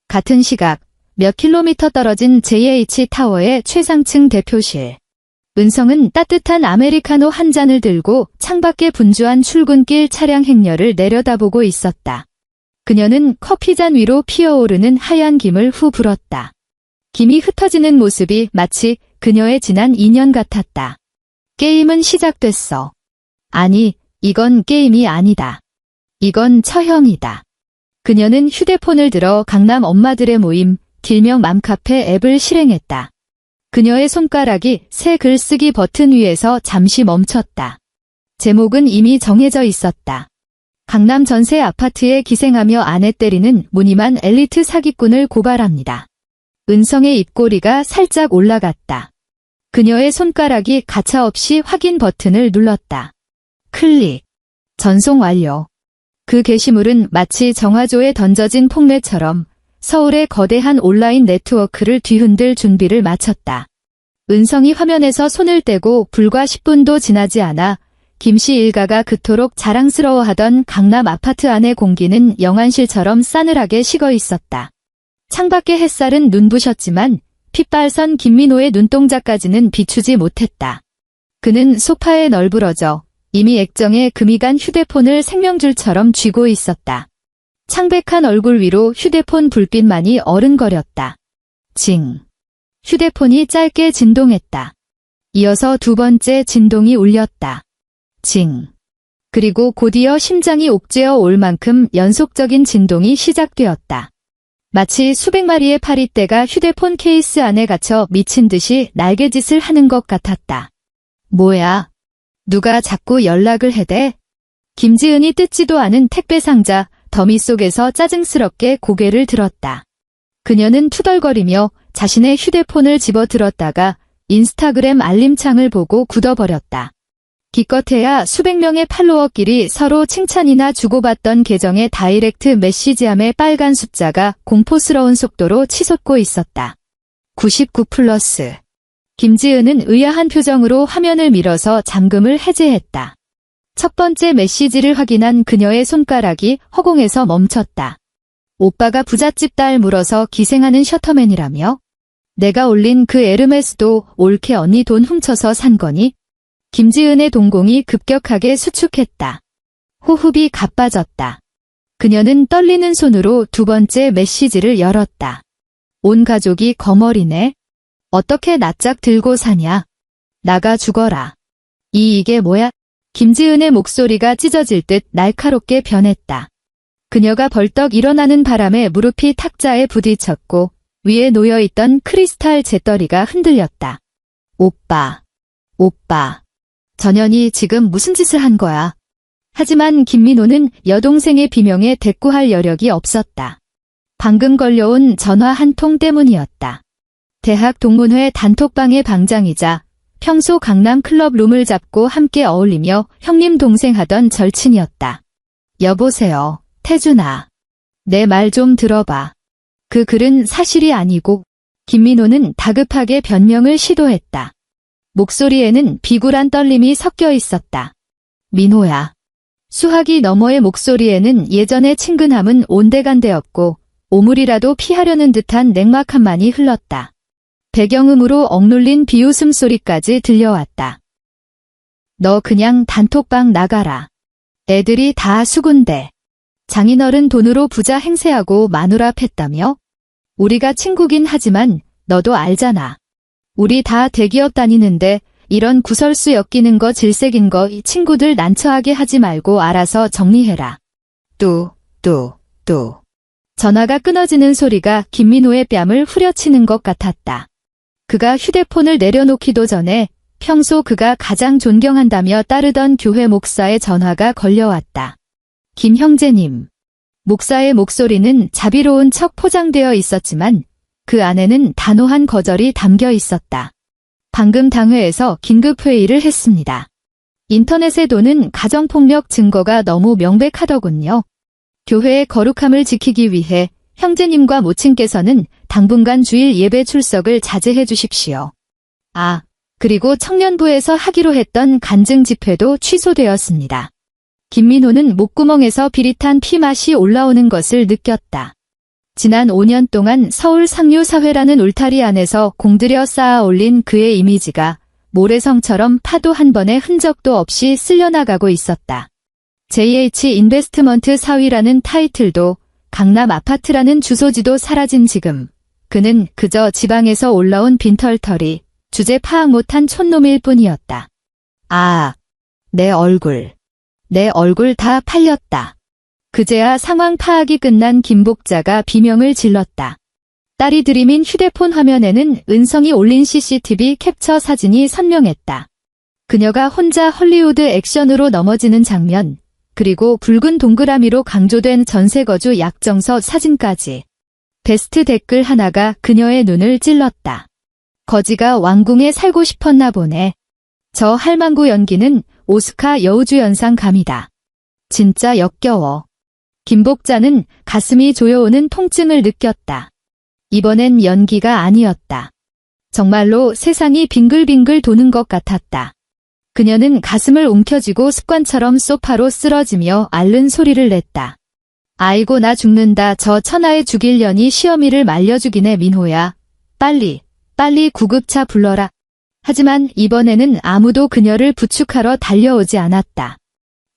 같은 시각 몇 킬로미터 떨어진 JH타워의 최상층 대표실. 은성은 따뜻한 아메리카노 한 잔을 들고 창밖에 분주한 출근길 차량 행렬을 내려다보고 있었다. 그녀는 커피잔 위로 피어오르는 하얀 김을 후 불었다. 김이 흩어지는 모습이 마치 그녀의 지난 2년 같았다. 게임은 시작됐어. 아니, 이건 게임이 아니다. 이건 처형이다. 그녀는 휴대폰을 들어 강남 엄마들의 모임, 길명 맘카페 앱을 실행했다. 그녀의 손가락이 새 글쓰기 버튼 위에서 잠시 멈췄다. 제목은 이미 정해져 있었다. 강남 전세 아파트에 기생하며 아내 때리는 무늬만 엘리트 사기꾼을 고발합니다. 은성의 입꼬리가 살짝 올라갔다. 그녀의 손가락이 가차없이 확인 버튼을 눌렀다. 클릭. 전송 완료. 그 게시물은 마치 정화조에 던져진 폭례처럼 서울의 거대한 온라인 네트워크를 뒤흔들 준비를 마쳤다. 은성이 화면에서 손을 떼고 불과 10분도 지나지 않아 김씨 일가가 그토록 자랑스러워하던 강남 아파트 안의 공기는 영안실처럼 싸늘하게 식어 있었다. 창밖의 햇살은 눈부셨지만 핏발선 김민호의 눈동자까지는 비추지 못했다. 그는 소파에 널브러져 이미 액정에 금이 간 휴대폰을 생명줄처럼 쥐고 있었다. 창백한 얼굴 위로 휴대폰 불빛만이 어른거렸다. 징. 휴대폰이 짧게 진동했다. 이어서 두 번째 진동이 울렸다. 징. 그리고 곧이어 심장이 옥죄어 올 만큼 연속적인 진동이 시작되었다. 마치 수백 마리의 파리떼가 휴대폰 케이스 안에 갇혀 미친 듯이 날개짓을 하는 것 같았다. 뭐야? 누가 자꾸 연락을 해대? 김지은이 뜯지도 않은 택배 상자, 더미 속에서 짜증스럽게 고개를 들었다. 그녀는 투덜거리며 자신의 휴대폰을 집어들었다가 인스타그램 알림창을 보고 굳어버렸다. 기껏해야 수백 명의 팔로워끼리 서로 칭찬이나 주고받던 계정의 다이렉트 메시지함의 빨간 숫자가 공포스러운 속도로 치솟고 있었다. 99+. 김지은은 의아한 표정으로 화면을 밀어서 잠금을 해제했다. 첫 번째 메시지를 확인한 그녀의 손가락이 허공에서 멈췄다. 오빠가 부잣집 딸 물어서 기생하는 셔터맨이라며? 내가 올린 그 에르메스도 올케 언니 돈 훔쳐서 산 거니? 김지은의 동공이 급격하게 수축했다. 호흡이 가빠졌다. 그녀는 떨리는 손으로 두 번째 메시지를 열었다. 온 가족이 거머리네. 어떻게 낯짝 들고 사냐? 나가 죽어라. 이게 뭐야? 김지은의 목소리가 찢어질 듯 날카롭게 변했다. 그녀가 벌떡 일어나는 바람에 무릎이 탁자에 부딪혔고 위에 놓여있던 크리스탈 재떨이가 흔들렸다. 오빠. 전현이 지금 무슨 짓을 한 거야? 하지만 김민호는 여동생의 비명에 대꾸할 여력이 없었다. 방금 걸려온 전화 한 통 때문이었다. 대학 동문회 단톡방의 방장이자 평소 강남 클럽 룸을 잡고 함께 어울리며 형님 동생 하던 절친이었다. 여보세요, 태준아. 내 말 좀 들어봐. 그 글은 사실이 아니고. 김민호는 다급하게 변명을 시도했다. 목소리에는 비굴한 떨림이 섞여 있었다. 민호야. 수화기 너머의 목소리에는 예전의 친근함은 온데간데없고 오물이라도 피하려는 듯한 냉막함만이 흘렀다. 배경음으로 억눌린 비웃음 소리까지 들려왔다. 너 그냥 단톡방 나가라. 애들이 다 수군데. 장인어른 돈으로 부자 행세하고 마누라 팼다며? 우리가 친구긴 하지만 너도 알잖아. 우리 다 대기업 다니는데 이런 구설수 엮이는 거 질색인 거 이 친구들 난처하게 하지 말고 알아서 정리해라. 뚜. 전화가 끊어지는 소리가 김민호의 뺨을 후려치는 것 같았다. 그가 휴대폰을 내려놓기도 전에 평소 그가 가장 존경한다며 따르던 교회 목사의 전화가 걸려왔다. 김 형제님. 목사의 목소리는 자비로운 척 포장되어 있었지만 그 안에는 단호한 거절이 담겨 있었다. 방금 당회에서 긴급회의를 했습니다. 인터넷에 도는 가정폭력 증거가 너무 명백하더군요. 교회의 거룩함을 지키기 위해 형제님과 모친께서는 당분간 주일 예배 출석을 자제해 주십시오. 그리고 청년부에서 하기로 했던 간증 집회도 취소되었습니다. 김민호는 목구멍에서 비릿한 피맛이 올라오는 것을 느꼈다. 지난 5년 동안 서울 상류사회라는 울타리 안에서 공들여 쌓아 올린 그의 이미지가 모래성처럼 파도 한 번의 흔적도 없이 쓸려나가고 있었다. JH 인베스트먼트 사위라는 타이틀도 강남 아파트라는 주소지도 사라진 지금 그는 그저 지방에서 올라온 빈털터리, 주제 파악 못한 촌놈일 뿐이었다. 내 얼굴 다 팔렸다. 그제야 상황 파악이 끝난 김복자가 비명을 질렀다. 딸이 들이민 휴대폰 화면에는 은성이 올린 CCTV 캡처 사진이 선명했다. 그녀가 혼자 헐리우드 액션으로 넘어지는 장면, 그리고 붉은 동그라미로 강조된 전세거주 약정서 사진까지. 베스트 댓글 하나가 그녀의 눈을 찔렀다. 거지가 왕궁에 살고 싶었나 보네. 저 할망구 연기는 오스카 여우주연상 감이다. 진짜 역겨워. 김복자는 가슴이 조여오는 통증을 느꼈다. 이번엔 연기가 아니었다. 정말로 세상이 빙글빙글 도는 것 같았다. 그녀는 가슴을 움켜쥐고 습관처럼 소파로 쓰러지며 앓는 소리를 냈다. 아이고 나 죽는다. 저 천하에 죽일려니 시어미를 말려주기네. 민호야. 빨리 구급차 불러라. 하지만 이번에는 아무도 그녀를 부축하러 달려오지 않았다.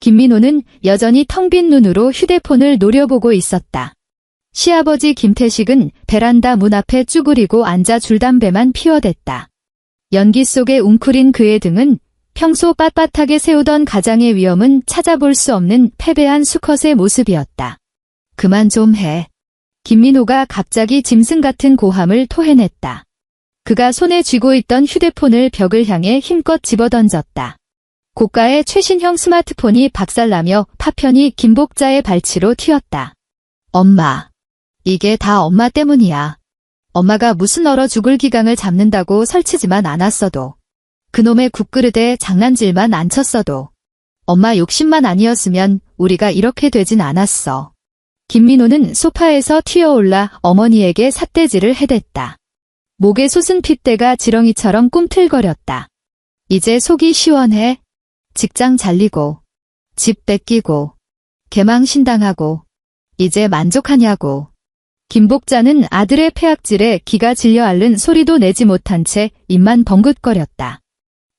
김민호는 여전히 텅 빈 눈으로 휴대폰을 노려보고 있었다. 시아버지 김태식은 베란다 문 앞에 쭈그리고 앉아 줄담배만 피워댔다. 연기 속에 웅크린 그의 등은 평소 빳빳하게 세우던 가장의 위엄은 찾아볼 수 없는 패배한 수컷의 모습이었다. 그만 좀 해. 김민호가 갑자기 짐승 같은 고함을 토해냈다. 그가 손에 쥐고 있던 휴대폰을 벽을 향해 힘껏 집어던졌다. 고가의 최신형 스마트폰이 박살나며 파편이 김복자의 발치로 튀었다. 엄마. 이게 다 엄마 때문이야. 엄마가 무슨 얼어 죽을 기강을 잡는다고 설치지만 않았어도. 그놈의 국그릇에 장난질만 안 쳤어도. 엄마 욕심만 아니었으면 우리가 이렇게 되진 않았어. 김민호는 소파에서 튀어올라 어머니에게 삿대질을 해댔다. 목에 솟은 핏대가 지렁이처럼 꿈틀거렸다. 이제 속이 시원해. 직장 잘리고, 집 뺏기고, 개망신당하고, 이제 만족하냐고. 김복자는 아들의 폐악질에 기가 질려 앓는 소리도 내지 못한 채 입만 벙긋거렸다.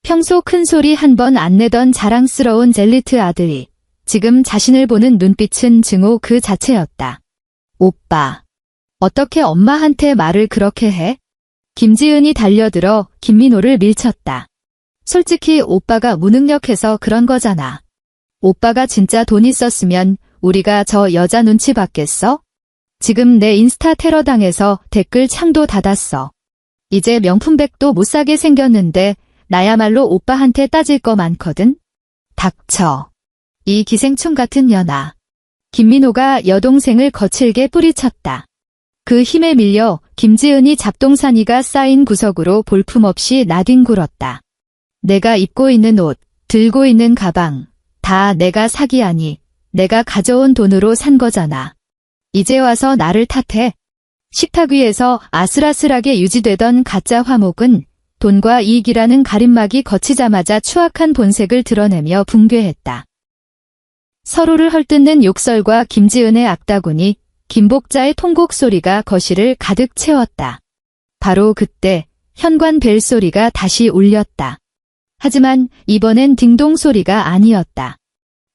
평소 큰 소리 한 번 안 내던 자랑스러운 젤리트 아들이 지금 자신을 보는 눈빛은 증오 그 자체였다. 오빠. 어떻게 엄마한테 말을 그렇게 해? 김지은이 달려들어 김민호를 밀쳤다. 솔직히 오빠가 무능력해서 그런 거잖아. 오빠가 진짜 돈 있었으면 우리가 저 여자 눈치 봤겠어? 지금 내 인스타 테러 당해서 댓글 창도 닫았어. 이제 명품백도 못 사게 생겼는데 나야말로 오빠한테 따질 거 많거든? 닥쳐. 이 기생충 같은 년아. 김민호가 여동생을 거칠게 뿌리쳤다. 그 힘에 밀려 김지은이 잡동사니가 쌓인 구석으로 볼품없이 나뒹굴었다. 내가 입고 있는 옷, 들고 있는 가방, 다 내가 사기하니 내가 가져온 돈으로 산 거잖아. 이제 와서 나를 탓해. 식탁 위에서 아슬아슬하게 유지되던 가짜 화목은 돈과 이익이라는 가림막이 거치자마자 추악한 본색을 드러내며 붕괴했다. 서로를 헐뜯는 욕설과 김지은의 악다구니 김복자의 통곡 소리가 거실을 가득 채웠다. 바로 그때 현관 벨 소리가 다시 울렸다. 하지만 이번엔 딩동 소리가 아니었다.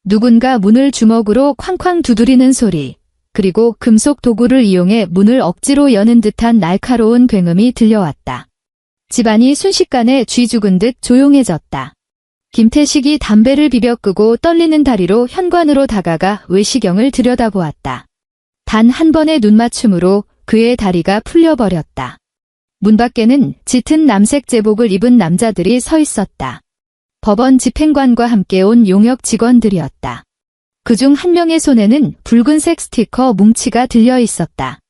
누군가 문을 주먹으로 쾅쾅 두드리는 소리, 그리고 금속 도구를 이용해 문을 억지로 여는 듯한 날카로운 굉음이 들려왔다. 집안이 순식간에 쥐 죽은 듯 조용해졌다. 김태식이 담배를 비벼 끄고 떨리는 다리로 현관으로 다가가 외시경을 들여다보았다. 단 한 번의 눈맞춤으로 그의 다리가 풀려버렸다. 문 밖에는 짙은 남색 제복을 입은 남자들이 서 있었다. 법원 집행관과 함께 온 용역 직원들이었다. 그중 한 명의 손에는 붉은색 스티커 뭉치가 들려 있었다.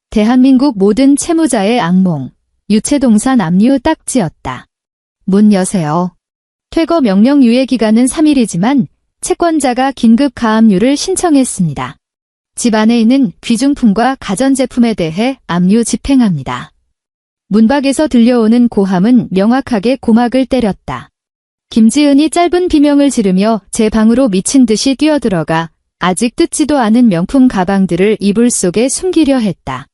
대한민국 모든 채무자의 악몽, 유체동산 압류 딱지였다. 문 여세요. 퇴거 명령 유예 기간은 3일이지만 채권자가 긴급 가압류를 신청했습니다. 집 안에 있는 귀중품과 가전제품에 대해 압류 집행합니다. 문 밖에서 들려오는 고함은 명확하게 고막을 때렸다. 김지은이 짧은 비명을 지르며 제 방으로 미친 듯이 뛰어들어가 아직 뜯지도 않은 명품 가방들을 이불 속에 숨기려 했다.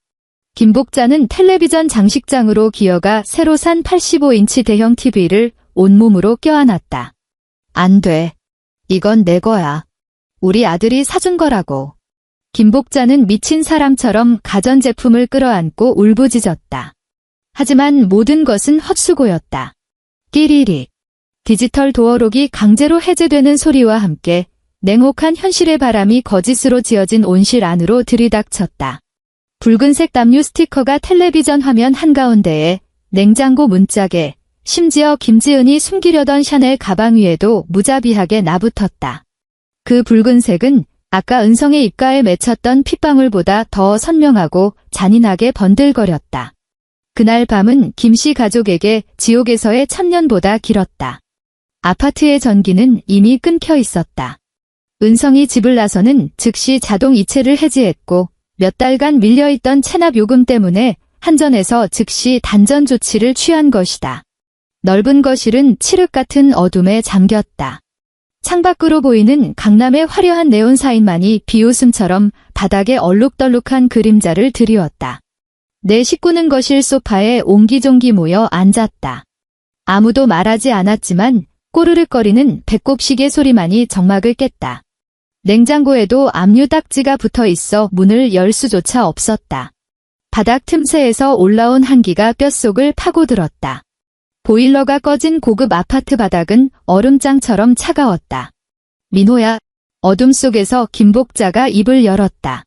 김복자는 텔레비전 장식장으로 기어가 새로 산 85인치 대형 TV를 온몸으로 껴안았다. 안 돼. 이건 내 거야. 우리 아들이 사준 거라고. 김복자는 미친 사람처럼 가전제품을 끌어안고 울부짖었다. 하지만 모든 것은 헛수고였다. 끼리릭. 디지털 도어록이 강제로 해제되는 소리와 함께 냉혹한 현실의 바람이 거짓으로 지어진 온실 안으로 들이닥쳤다. 붉은색 담요 스티커가 텔레비전 화면 한가운데에 냉장고 문짝에 심지어 김지은이 숨기려던 샤넬 가방 위에도 무자비하게 나붙었다. 그 붉은색은 아까 은성의 입가에 맺혔던 핏방울보다 더 선명하고 잔인하게 번들거렸다. 그날 밤은 김씨 가족에게 지옥에서의 1000년보다 길었다. 아파트의 전기는 이미 끊겨 있었다. 은성이 집을 나서는 즉시 자동 이체를 해지했고 몇 달간 밀려있던 체납 요금 때문에 한전에서 즉시 단전 조치를 취한 것이다. 넓은 거실은 칠흑 같은 어둠에 잠겼다. 창밖으로 보이는 강남의 화려한 네온 사인만이 비웃음처럼 바닥에 얼룩덜룩한 그림자를 드리웠다. 내 식구는 거실 소파에 옹기종기 모여 앉았다. 아무도 말하지 않았지만 꼬르륵거리는 배꼽시계 소리만이 정막을 깼다. 냉장고에도 압류 딱지가 붙어 있어 문을 열 수조차 없었다. 바닥 틈새에서 올라온 한기가 뼛속을 파고들었다. 보일러가 꺼진 고급 아파트 바닥은 얼음장처럼 차가웠다. 민호야. 어둠 속에서 김복자가 입을 열었다.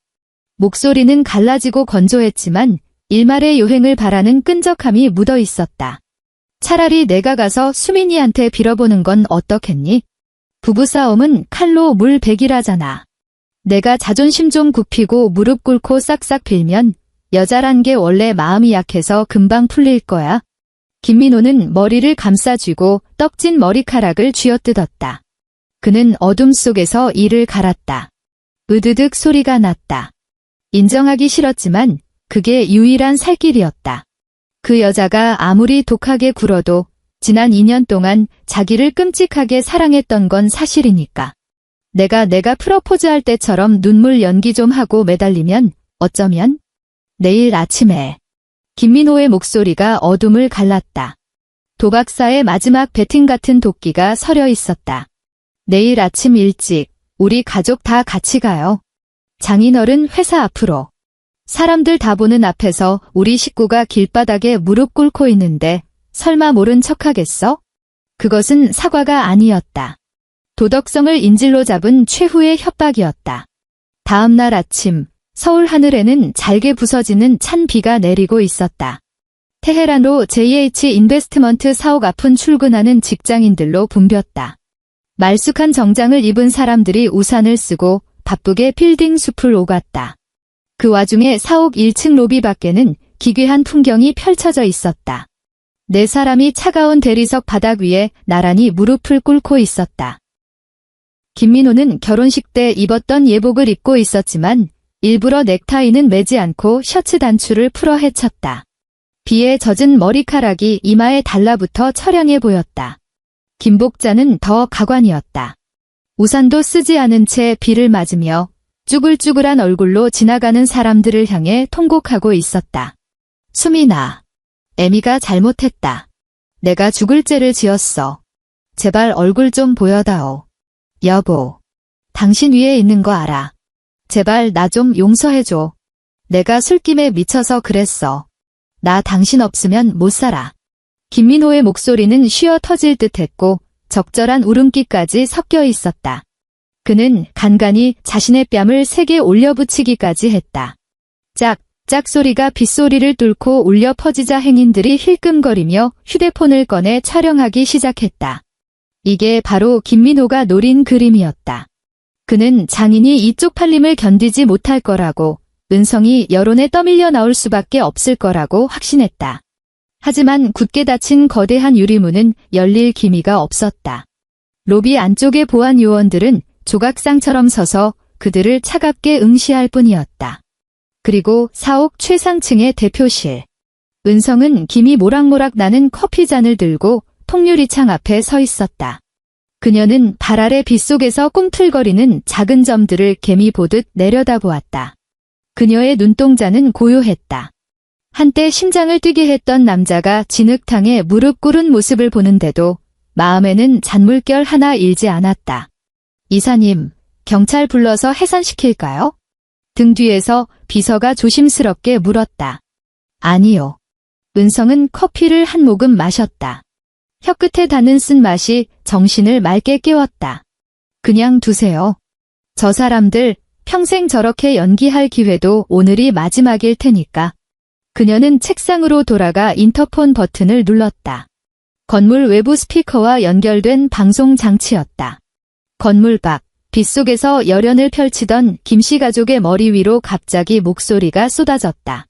목소리는 갈라지고 건조했지만 일말의 요행을 바라는 끈적함이 묻어 있었다. 차라리 내가 가서 수민이한테 빌어보는 건 어떻겠니? 부부싸움은 칼로 물 베기라잖아. 내가 자존심 좀 굽히고 무릎 꿇고 싹싹 빌면 여자란 게 원래 마음이 약해서 금방 풀릴 거야. 김민호는 머리를 감싸쥐고 떡진 머리카락을 쥐어뜯었다. 그는 어둠 속에서 이를 갈았다. 으드득 소리가 났다. 인정하기 싫었지만 그게 유일한 살 길이었다. 그 여자가 아무리 독하게 굴어도 지난 2년 동안 자기를 끔찍하게 사랑했던 건 사실이니까. 내가 프로포즈할 때처럼 눈물 연기 좀 하고 매달리면 어쩌면 내일 아침에. 김민호의 목소리가 어둠을 갈랐다. 도박사의 마지막 배팅 같은 도끼가 서려 있었다. 내일 아침 일찍 우리 가족 다 같이 가요. 장인어른 회사 앞으로. 사람들 다 보는 앞에서 우리 식구가 길바닥에 무릎 꿇고 있는데 설마 모른 척하겠어? 그것은 사과가 아니었다. 도덕성을 인질로 잡은 최후의 협박이었다. 다음 날 아침 서울 하늘에는 잘게 부서지는 찬 비가 내리고 있었다. 테헤란로 JH 인베스트먼트 사옥 앞은 출근하는 직장인들로 붐볐다. 말쑥한 정장을 입은 사람들이 우산을 쓰고 바쁘게 빌딩 숲을 오갔다. 그 와중에 사옥 1층 로비 밖에는 기괴한 풍경이 펼쳐져 있었다. 네 사람이 차가운 대리석 바닥 위에 나란히 무릎을 꿇고 있었다. 김민호는 결혼식 때 입었던 예복을 입고 있었지만 일부러 넥타이는 매지 않고 셔츠 단추를 풀어 헤쳤다. 비에 젖은 머리카락이 이마에 달라붙어 처량해 보였다. 김복자는 더 가관이었다. 우산도 쓰지 않은 채 비를 맞으며 쭈글쭈글한 얼굴로 지나가는 사람들을 향해 통곡하고 있었다. 수민아. 애미가 잘못했다. 내가 죽을 죄를 지었어. 제발 얼굴 좀 보여다오. 여보. 당신 위에 있는 거 알아. 제발 나 좀 용서해줘. 내가 술김에 미쳐서 그랬어. 나 당신 없으면 못 살아. 김민호의 목소리는 쉬어 터질 듯했고 적절한 울음기까지 섞여 있었다. 그는 간간히 자신의 뺨을 세게 올려붙이기까지 했다. 짝 소리가 빗소리를 뚫고 울려 퍼지자 행인들이 힐끔거리며 휴대폰을 꺼내 촬영하기 시작했다. 이게 바로 김민호가 노린 그림이었다. 그는 장인이 이쪽 팔림을 견디지 못할 거라고, 은성이 여론에 떠밀려 나올 수밖에 없을 거라고 확신했다. 하지만 굳게 닫힌 거대한 유리문은 열릴 기미가 없었다. 로비 안쪽의 보안 요원들은 조각상처럼 서서 그들을 차갑게 응시할 뿐이었다. 그리고 사옥 최상층의 대표실. 은성은 김이 모락모락 나는 커피잔을 들고 통유리창 앞에 서 있었다. 그녀는 발 아래 빗속에서 꿈틀거리는 작은 점들을 개미 보듯 내려다보았다. 그녀의 눈동자는 고요했다. 한때 심장을 뛰게 했던 남자가 진흙탕에 무릎 꿇은 모습을 보는데도 마음에는 잔물결 하나 일지 않았다. 이사님, 경찰 불러서 해산시킬까요? 등 뒤에서 비서가 조심스럽게 물었다. 아니요. 은성은 커피를 한 모금 마셨다. 혀끝에 닿는 쓴맛이 정신을 맑게 깨웠다. 그냥 두세요. 저 사람들 평생 저렇게 연기할 기회도 오늘이 마지막일 테니까. 그녀는 책상으로 돌아가 인터폰 버튼을 눌렀다. 건물 외부 스피커와 연결된 방송 장치였다. 건물 밖, 빗속에서 열연을 펼치던 김씨 가족의 머리 위로 갑자기 목소리가 쏟아졌다.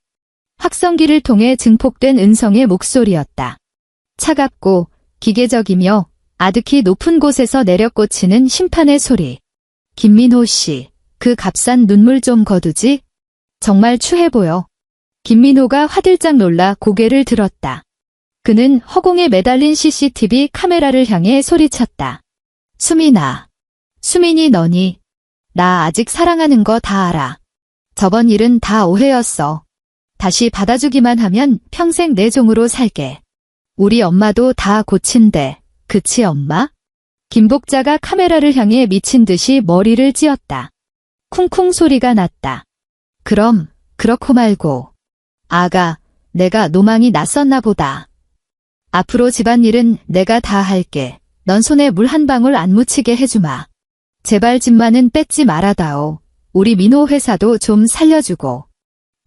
확성기를 통해 증폭된 은성의 목소리였다. 차갑고 기계적이며 아득히 높은 곳에서 내려꽂히는 심판의 소리. 김민호 씨, 그 값싼 눈물 좀 거두지? 정말 추해 보여. 김민호가 화들짝 놀라 고개를 들었다. 그는 허공에 매달린 CCTV 카메라를 향해 소리쳤다. 수민아. 수민이 너니? 나 아직 사랑하는 거 다 알아. 저번 일은 다 오해였어. 다시 받아주기만 하면 평생 내 종으로 살게. 우리 엄마도 다 고친대. 그치 엄마? 김복자가 카메라를 향해 미친 듯이 머리를 찧었다. 쿵쿵 소리가 났다. 그럼 그렇고 말고. 아가, 내가 노망이 났었나 보다. 앞으로 집안일은 내가 다 할게. 넌 손에 물 한 방울 안 묻히게 해주마. 제발 집만은 뺏지 말아다오. 우리 민호 회사도 좀 살려주고.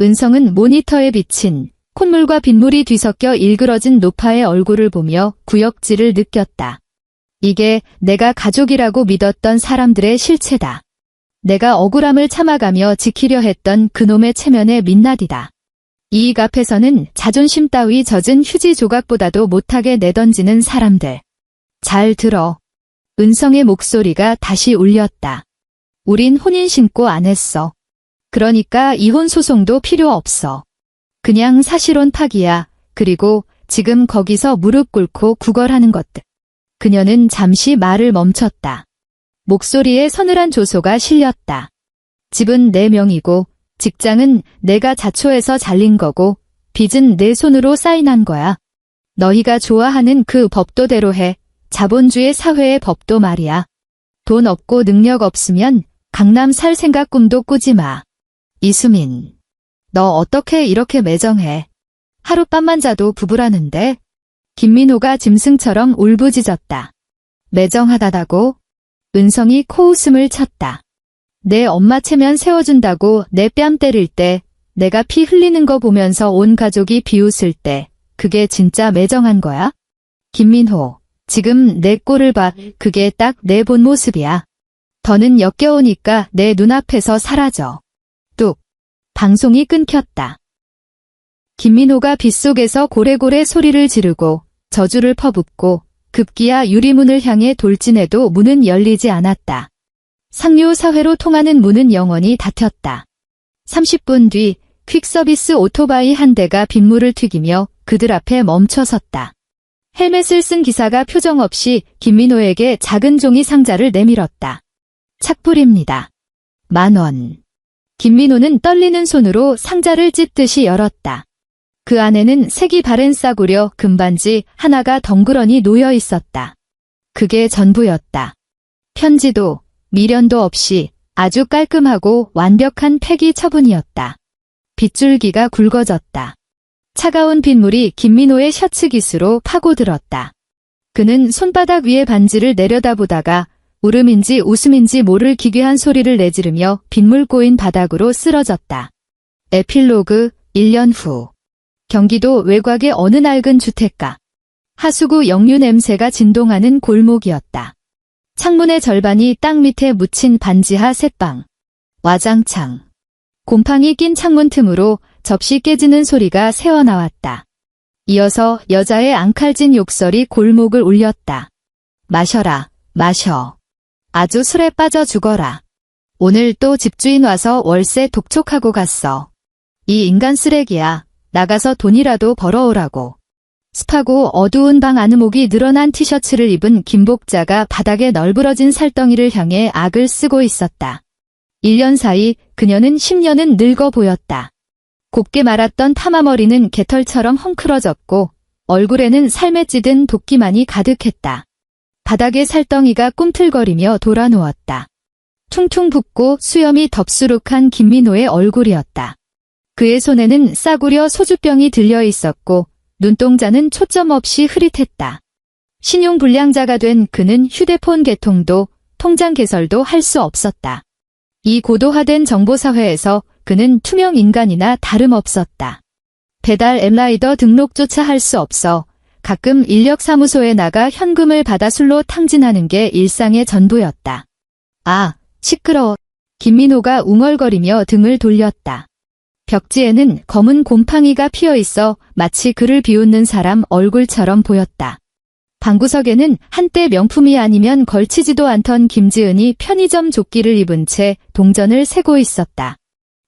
은성은 모니터에 비친 콧물과 빗물이 뒤섞여 일그러진 노파의 얼굴을 보며 구역질을 느꼈다. 이게 내가 가족이라고 믿었던 사람들의 실체다. 내가 억울함을 참아가며 지키려 했던 그놈의 체면의 민낯이다. 이익 앞에서는 자존심 따위 젖은 휴지 조각보다도 못하게 내던지는 사람들. 잘 들어. 은성의 목소리가 다시 울렸다. 우린 혼인 신고 안 했어. 그러니까 이혼 소송도 필요 없어. 그냥 사실혼 파기야. 그리고 지금 거기서 무릎 꿇고 구걸하는 것들. 그녀는 잠시 말을 멈췄다. 목소리에 서늘한 조소가 실렸다. 집은 내 명이고 직장은 내가 자초해서 잘린 거고 빚은 내 손으로 사인한 거야. 너희가 좋아하는 그 법도대로 해. 자본주의 사회의 법도 말이야. 돈 없고 능력 없으면 강남 살 생각 꿈도 꾸지 마. 이수민, 너 어떻게 이렇게 매정해? 하룻밤만 자도 부부라는데? 김민호가 짐승처럼 울부짖었다. 매정하다다고? 은성이 코웃음을 쳤다. 내 엄마 체면 세워준다고 내 뺨 때릴 때, 내가 피 흘리는 거 보면서 온 가족이 비웃을 때, 그게 진짜 매정한 거야? 김민호, 지금 내 꼴을 봐. 그게 딱 내 본 모습이야. 더는 역겨우니까 내 눈앞에서 사라져. 뚝. 방송이 끊겼다. 김민호가 빗속에서 고래고래 소리를 지르고 저주를 퍼붓고 급기야 유리문을 향해 돌진해도 문은 열리지 않았다. 상류 사회로 통하는 문은 영원히 닫혔다. 30분 뒤 퀵서비스 오토바이 한 대가 빗물을 튀기며 그들 앞에 멈춰섰다. 헬멧을 쓴 기사가 표정 없이 김민호에게 작은 종이 상자를 내밀었다. 착불입니다. 10,000원. 김민호는 떨리는 손으로 상자를 찢듯이 열었다. 그 안에는 색이 바랜 싸구려 금반지 하나가 덩그러니 놓여 있었다. 그게 전부였다. 편지도 미련도 없이 아주 깔끔하고 완벽한 폐기 처분이었다. 빗줄기가 굵어졌다. 차가운 빗물이 김민호의 셔츠 깃으로 파고들었다. 그는 손바닥 위에 반지를 내려다보다가 울음인지 웃음인지 모를 기괴한 소리를 내지르며 빗물 꼬인 바닥으로 쓰러졌다. 에필로그 1년 후. 경기도 외곽의 어느 낡은 주택가. 하수구 역류 냄새가 진동하는 골목이었다. 창문의 절반이 땅 밑에 묻힌 반지하 셋방. 와장창. 곰팡이 낀 창문 틈으로 접시 깨지는 소리가 새어나왔다. 이어서 여자의 앙칼진 욕설이 골목을 울렸다. 마셔라, 마셔. 아주 술에 빠져 죽어라. 오늘 또 집주인 와서 월세 독촉하고 갔어. 이 인간 쓰레기야. 나가서 돈이라도 벌어오라고. 습하고 어두운 방 안으목이 늘어난 티셔츠를 입은 김복자가 바닥에 널브러진 살덩이를 향해 악을 쓰고 있었다. 1년 사이 그녀는 10년은 늙어 보였다. 곱게 말았던 파마머리는 개털처럼 헝클어졌고 얼굴에는 삶에 찌든 도끼만이 가득했다. 바닥에 살덩이가 꿈틀거리며 돌아누웠다. 퉁퉁 붓고 수염이 덥수룩한 김민호의 얼굴이었다. 그의 손에는 싸구려 소주병이 들려 있었고 눈동자는 초점 없이 흐릿했다. 신용불량자가 된 그는 휴대폰 개통도 통장 개설도 할 수 없었다. 이 고도화된 정보사회에서 그는 투명 인간이나 다름없었다. 배달 앱라이더 등록조차 할 수 없어 가끔 인력사무소에 나가 현금을 받아 술로 탕진하는 게 일상의 전부였다. 아, 시끄러워. 김민호가 웅얼거리며 등을 돌렸다. 벽지에는 검은 곰팡이가 피어 있어 마치 그를 비웃는 사람 얼굴처럼 보였다. 방구석에는 한때 명품이 아니면 걸치지도 않던 김지은이 편의점 조끼를 입은 채 동전을 세고 있었다.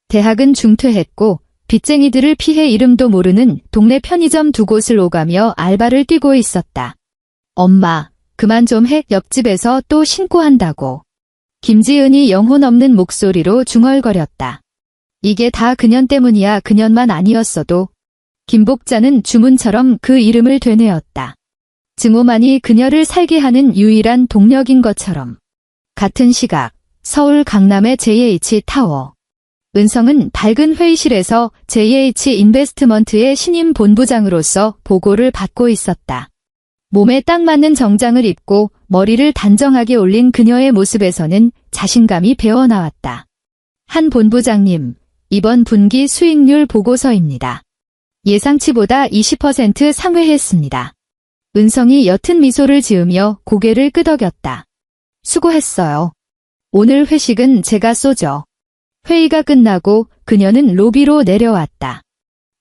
대학은 중퇴했고 빚쟁이들을 피해 이름도 모르는 동네 편의점 두 곳을 오가며 알바를 뛰고 있었다. 엄마, 그만 좀 해. 옆집에서 또 신고한다고. 김지은이 영혼 없는 목소리로 중얼거렸다. 이게 다 그년 때문이야. 그년만 아니었어도. 김복자는 주문처럼 그 이름을 되뇌었다. 증오만이 그녀를 살게 하는 유일한 동력인 것처럼. 같은 시각, 서울 강남의 JH타워. 은성은 밝은 회의실에서 JH 인베스트먼트의 신임 본부장으로서 보고를 받고 있었다. 몸에 딱 맞는 정장을 입고 머리를 단정하게 올린 그녀의 모습에서는 자신감이 배어나왔다. 한 본부장님, 이번 분기 수익률 보고서입니다. 예상치보다 20% 상회했습니다. 은성이 옅은 미소를 지으며 고개를 끄덕였다. 수고했어요. 오늘 회식은 제가 쏘죠. 회의가 끝나고 그녀는 로비로 내려왔다.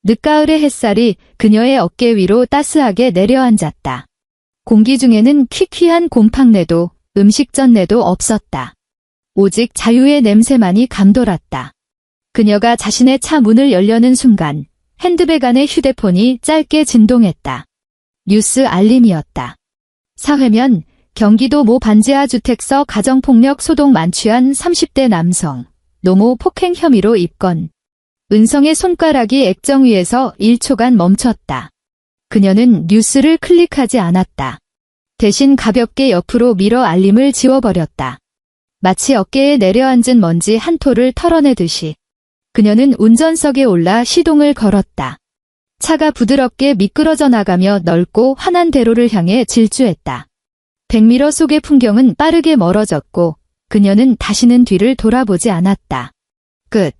늦가을의 햇살이 그녀의 어깨 위로 따스하게 내려앉았다. 공기 중에는 퀴퀴한 곰팡내도 음식전내도 없었다. 오직 자유의 냄새만이 감돌았다. 그녀가 자신의 차 문을 열려는 순간 핸드백 안의 휴대폰이 짧게 진동했다. 뉴스 알림이었다. 사회면 경기도 모 반지하 주택서 가정폭력 소동 만취한 30대 남성. 노모 폭행 혐의로 입건. 은성의 손가락이 액정 위에서 1초간 멈췄다. 그녀는 뉴스를 클릭하지 않았다. 대신 가볍게 옆으로 밀어 알림을 지워버렸다. 마치 어깨에 내려앉은 먼지 한 톨을 털어내듯이. 그녀는 운전석에 올라 시동을 걸었다. 차가 부드럽게 미끄러져 나가며 넓고 환한 대로를 향해 질주했다. 백미러 속의 풍경은 빠르게 멀어졌고 그녀는 다시는 뒤를 돌아보지 않았다. 끝.